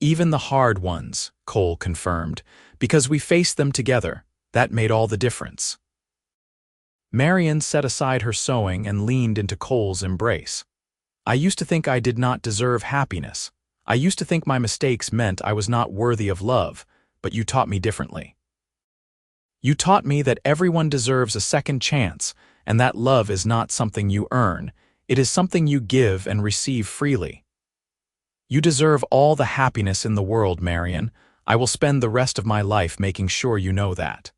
Even the hard ones, Cole confirmed, because we faced them together, that made all the difference. Marianne set aside her sewing and leaned into Cole's embrace. "I used to think I did not deserve happiness. I used to think my mistakes meant I was not worthy of love, but you taught me differently. You taught me that everyone deserves a second chance, and that love is not something you earn, it is something you give and receive freely. You deserve all the happiness in the world, Marianne. I will spend the rest of my life making sure you know that."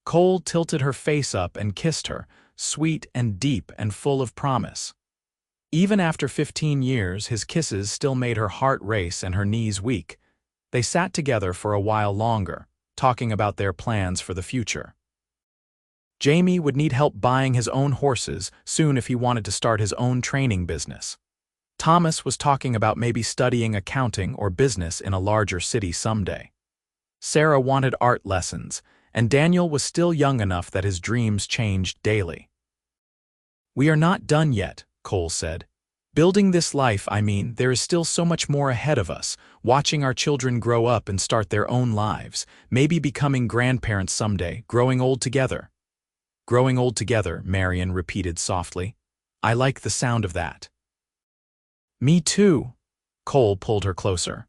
Cole tilted her face up and kissed her, sweet and deep and full of promise. Even after 15 years, his kisses still made her heart race and her knees weak. They sat together for a while longer, talking about their plans for the future. Jamie would need help buying his own horses soon if he wanted to start his own training business. Thomas was talking about maybe studying accounting or business in a larger city someday. Sarah wanted art lessons, and Daniel was still young enough that his dreams changed daily. "We are not done yet," Cole said. "Building this life, there is still so much more ahead of us, watching our children grow up and start their own lives, maybe becoming grandparents someday, growing old together." "Growing old together," Marianne repeated softly. "I like the sound of that." "Me too." Cole pulled her closer.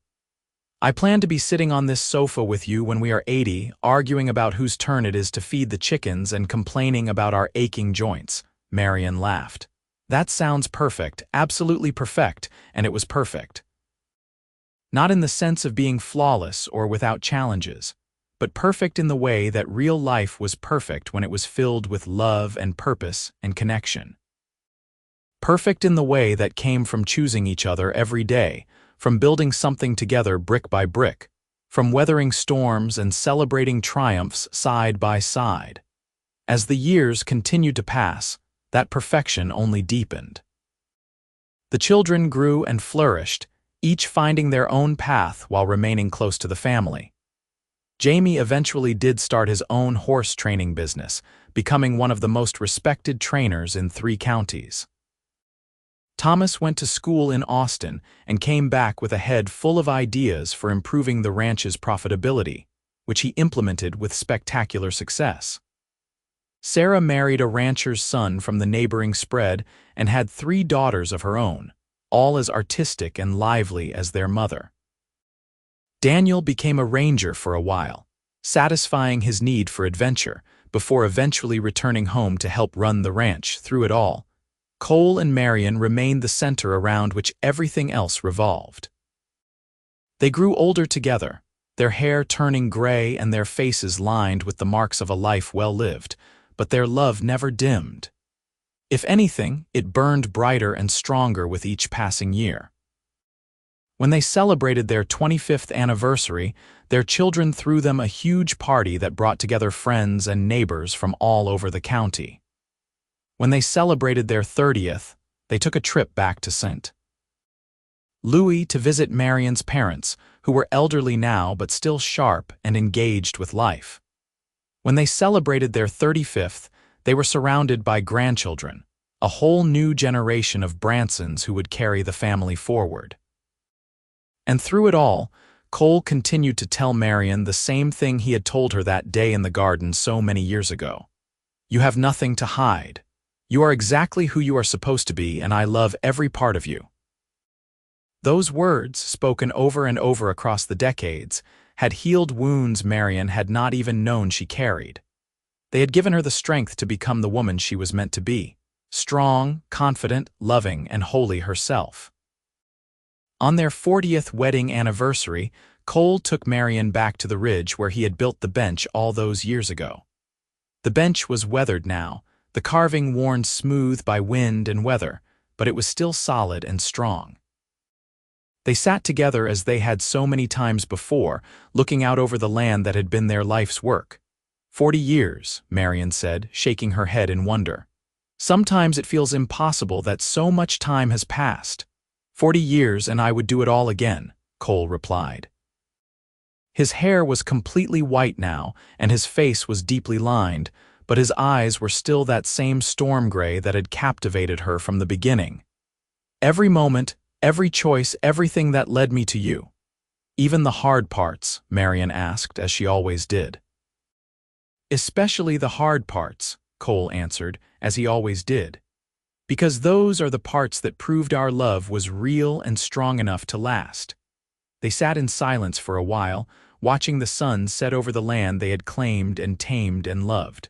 "I plan to be sitting on this sofa with you when we are 80, arguing about whose turn it is to feed the chickens and complaining about our aching joints," Marianne laughed. "That sounds perfect, absolutely perfect, and it was perfect. Not in the sense of being flawless or without challenges, but perfect in the way that real life was perfect when it was filled with love and purpose and connection. Perfect in the way that came from choosing each other every day, from building something together brick by brick, from weathering storms and celebrating triumphs side by side. As the years continued to pass, that perfection only deepened. The children grew and flourished, each finding their own path while remaining close to the family. Jamie eventually did start his own horse training business, becoming one of the most respected trainers in 3 counties. Thomas went to school in Austin and came back with a head full of ideas for improving the ranch's profitability, which he implemented with spectacular success. Sarah married a rancher's son from the neighboring spread and had 3 daughters of her own, all as artistic and lively as their mother. Daniel became a ranger for a while, satisfying his need for adventure, before eventually returning home to help run the ranch. Through it all, Cole and Marianne remained the center around which everything else revolved. They grew older together, their hair turning gray and their faces lined with the marks of a life well lived, but their love never dimmed. If anything, it burned brighter and stronger with each passing year. When they celebrated their 25th anniversary, their children threw them a huge party that brought together friends and neighbors from all over the county. When they celebrated their 30th, they took a trip back to St. Louis to visit Marianne's parents, who were elderly now but still sharp and engaged with life. When they celebrated their 35th, they were surrounded by grandchildren, a whole new generation of Bransons who would carry the family forward. And through it all, Cole continued to tell Marianne the same thing he had told her that day in the garden so many years ago. You have nothing to hide. You are exactly who you are supposed to be, and I love every part of you. Those words, spoken over and over across the decades, had healed wounds Marianne had not even known she carried. They had given her the strength to become the woman she was meant to be, strong, confident, loving, and wholly herself. On their 40th wedding anniversary, Cole took Marianne back to the ridge where he had built the bench all those years ago. The bench was weathered now, the carving worn smooth by wind and weather, but it was still solid and strong. They sat together as they had so many times before, looking out over the land that had been their life's work. 40 years, Marianne said, shaking her head in wonder. Sometimes it feels impossible that so much time has passed. 40 years and I would do it all again, Cole replied. His hair was completely white now, and his face was deeply lined, but his eyes were still that same storm gray that had captivated her from the beginning. Every moment, every choice, everything that led me to you. Even the hard parts, Marianne asked, as she always did. Especially the hard parts, Cole answered, as he always did. Because those are the parts that proved our love was real and strong enough to last. They sat in silence for a while, watching the sun set over the land they had claimed and tamed and loved.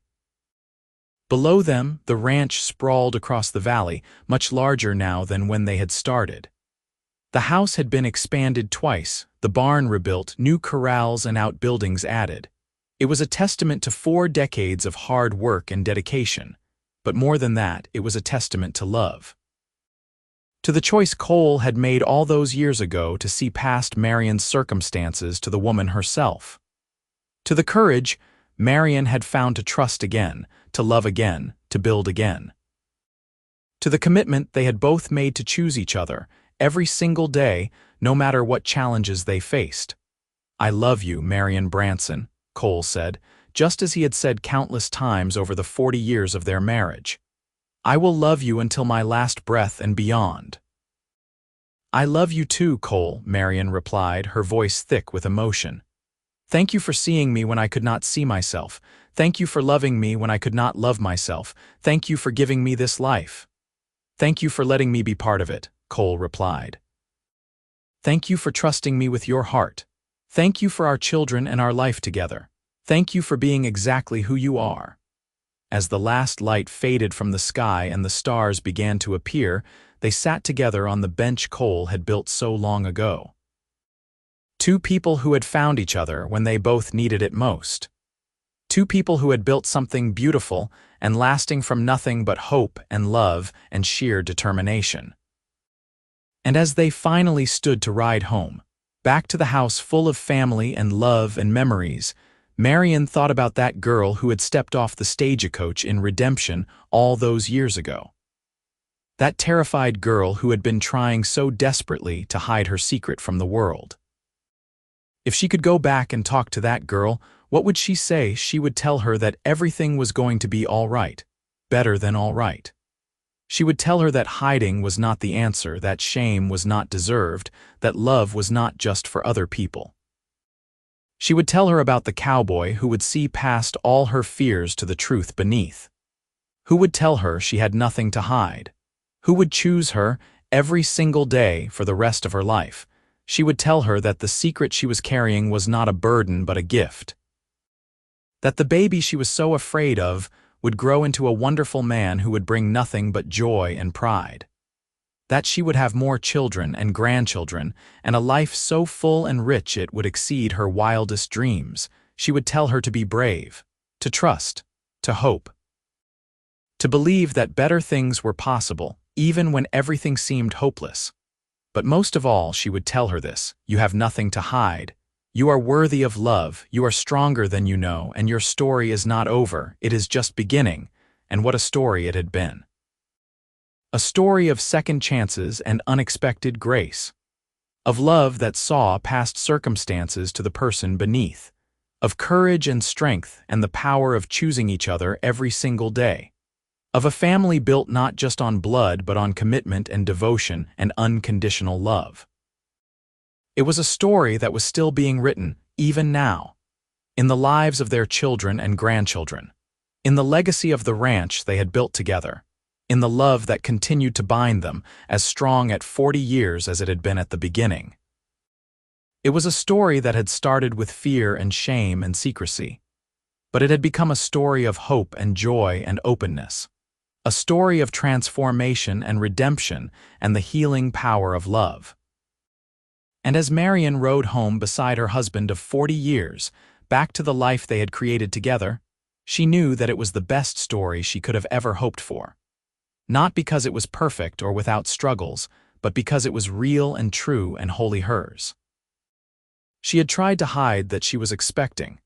Below them, the ranch sprawled across the valley, much larger now than when they had started. The house had been expanded twice, the barn rebuilt, new corrals and outbuildings added. It was a testament to 4 decades of hard work and dedication. But more than that, it was a testament to love. To the choice Cole had made all those years ago to see past Marianne's circumstances to the woman herself. To the courage Marianne had found to trust again, to love again, to build again. To the commitment they had both made to choose each other, every single day, no matter what challenges they faced. I love you, Marianne Branson, Cole said, just as he had said countless times over the 40 years of their marriage. I will love you until my last breath and beyond. I love you too, Cole, Marianne replied, her voice thick with emotion. Thank you for seeing me when I could not see myself. Thank you for loving me when I could not love myself. Thank you for giving me this life. Thank you for letting me be part of it, Cole replied. Thank you for trusting me with your heart. Thank you for our children and our life together. Thank you for being exactly who you are. As the last light faded from the sky and the stars began to appear, they sat together on the bench Cole had built so long ago. 2 people who had found each other when they both needed it most. 2 people who had built something beautiful and lasting from nothing but hope and love and sheer determination. And as they finally stood to ride home, back to the house full of family and love and memories, Marianne thought about that girl who had stepped off the stagecoach in Redemption all those years ago. That terrified girl who had been trying so desperately to hide her secret from the world. If she could go back and talk to that girl, what would she say? She would tell her that everything was going to be all right, better than all right. She would tell her that hiding was not the answer, that shame was not deserved, that love was not just for other people. She would tell her about the cowboy who would see past all her fears to the truth beneath. Who would tell her she had nothing to hide? Who would choose her Every single day for the rest of her life, she would tell her that the secret she was carrying was not a burden but a gift. That the baby she was so afraid of would grow into a wonderful man who would bring nothing but joy and pride. That she would have more children and grandchildren, and a life so full and rich it would exceed her wildest dreams. She would tell her to be brave, to trust, to hope, to believe that better things were possible, even when everything seemed hopeless. But most of all, she would tell her this: you have nothing to hide. You are worthy of love, you are stronger than you know, and your story is not over, it is just beginning. And what a story it had been. A story of second chances and unexpected grace. Of love that saw past circumstances to the person beneath. Of courage and strength and the power of choosing each other every single day. Of a family built not just on blood but on commitment and devotion and unconditional love. It was a story that was still being written, even now, in the lives of their children and grandchildren, in the legacy of the ranch they had built together, in the love that continued to bind them, as strong at 40 years as it had been at the beginning. It was a story that had started with fear and shame and secrecy, but it had become a story of hope and joy and openness, a story of transformation and redemption and the healing power of love. And as Marianne rode home beside her husband of 40 years, back to the life they had created together, she knew that it was the best story she could have ever hoped for. Not because it was perfect or without struggles, but because it was real and true and wholly hers. She had tried to hide that she was expecting,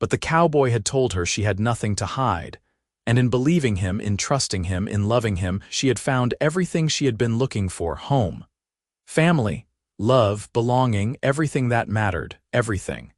but the cowboy had told her she had nothing to hide, and in believing him, in trusting him, in loving him, she had found everything she had been looking for: home, family, love, belonging, everything that mattered, everything.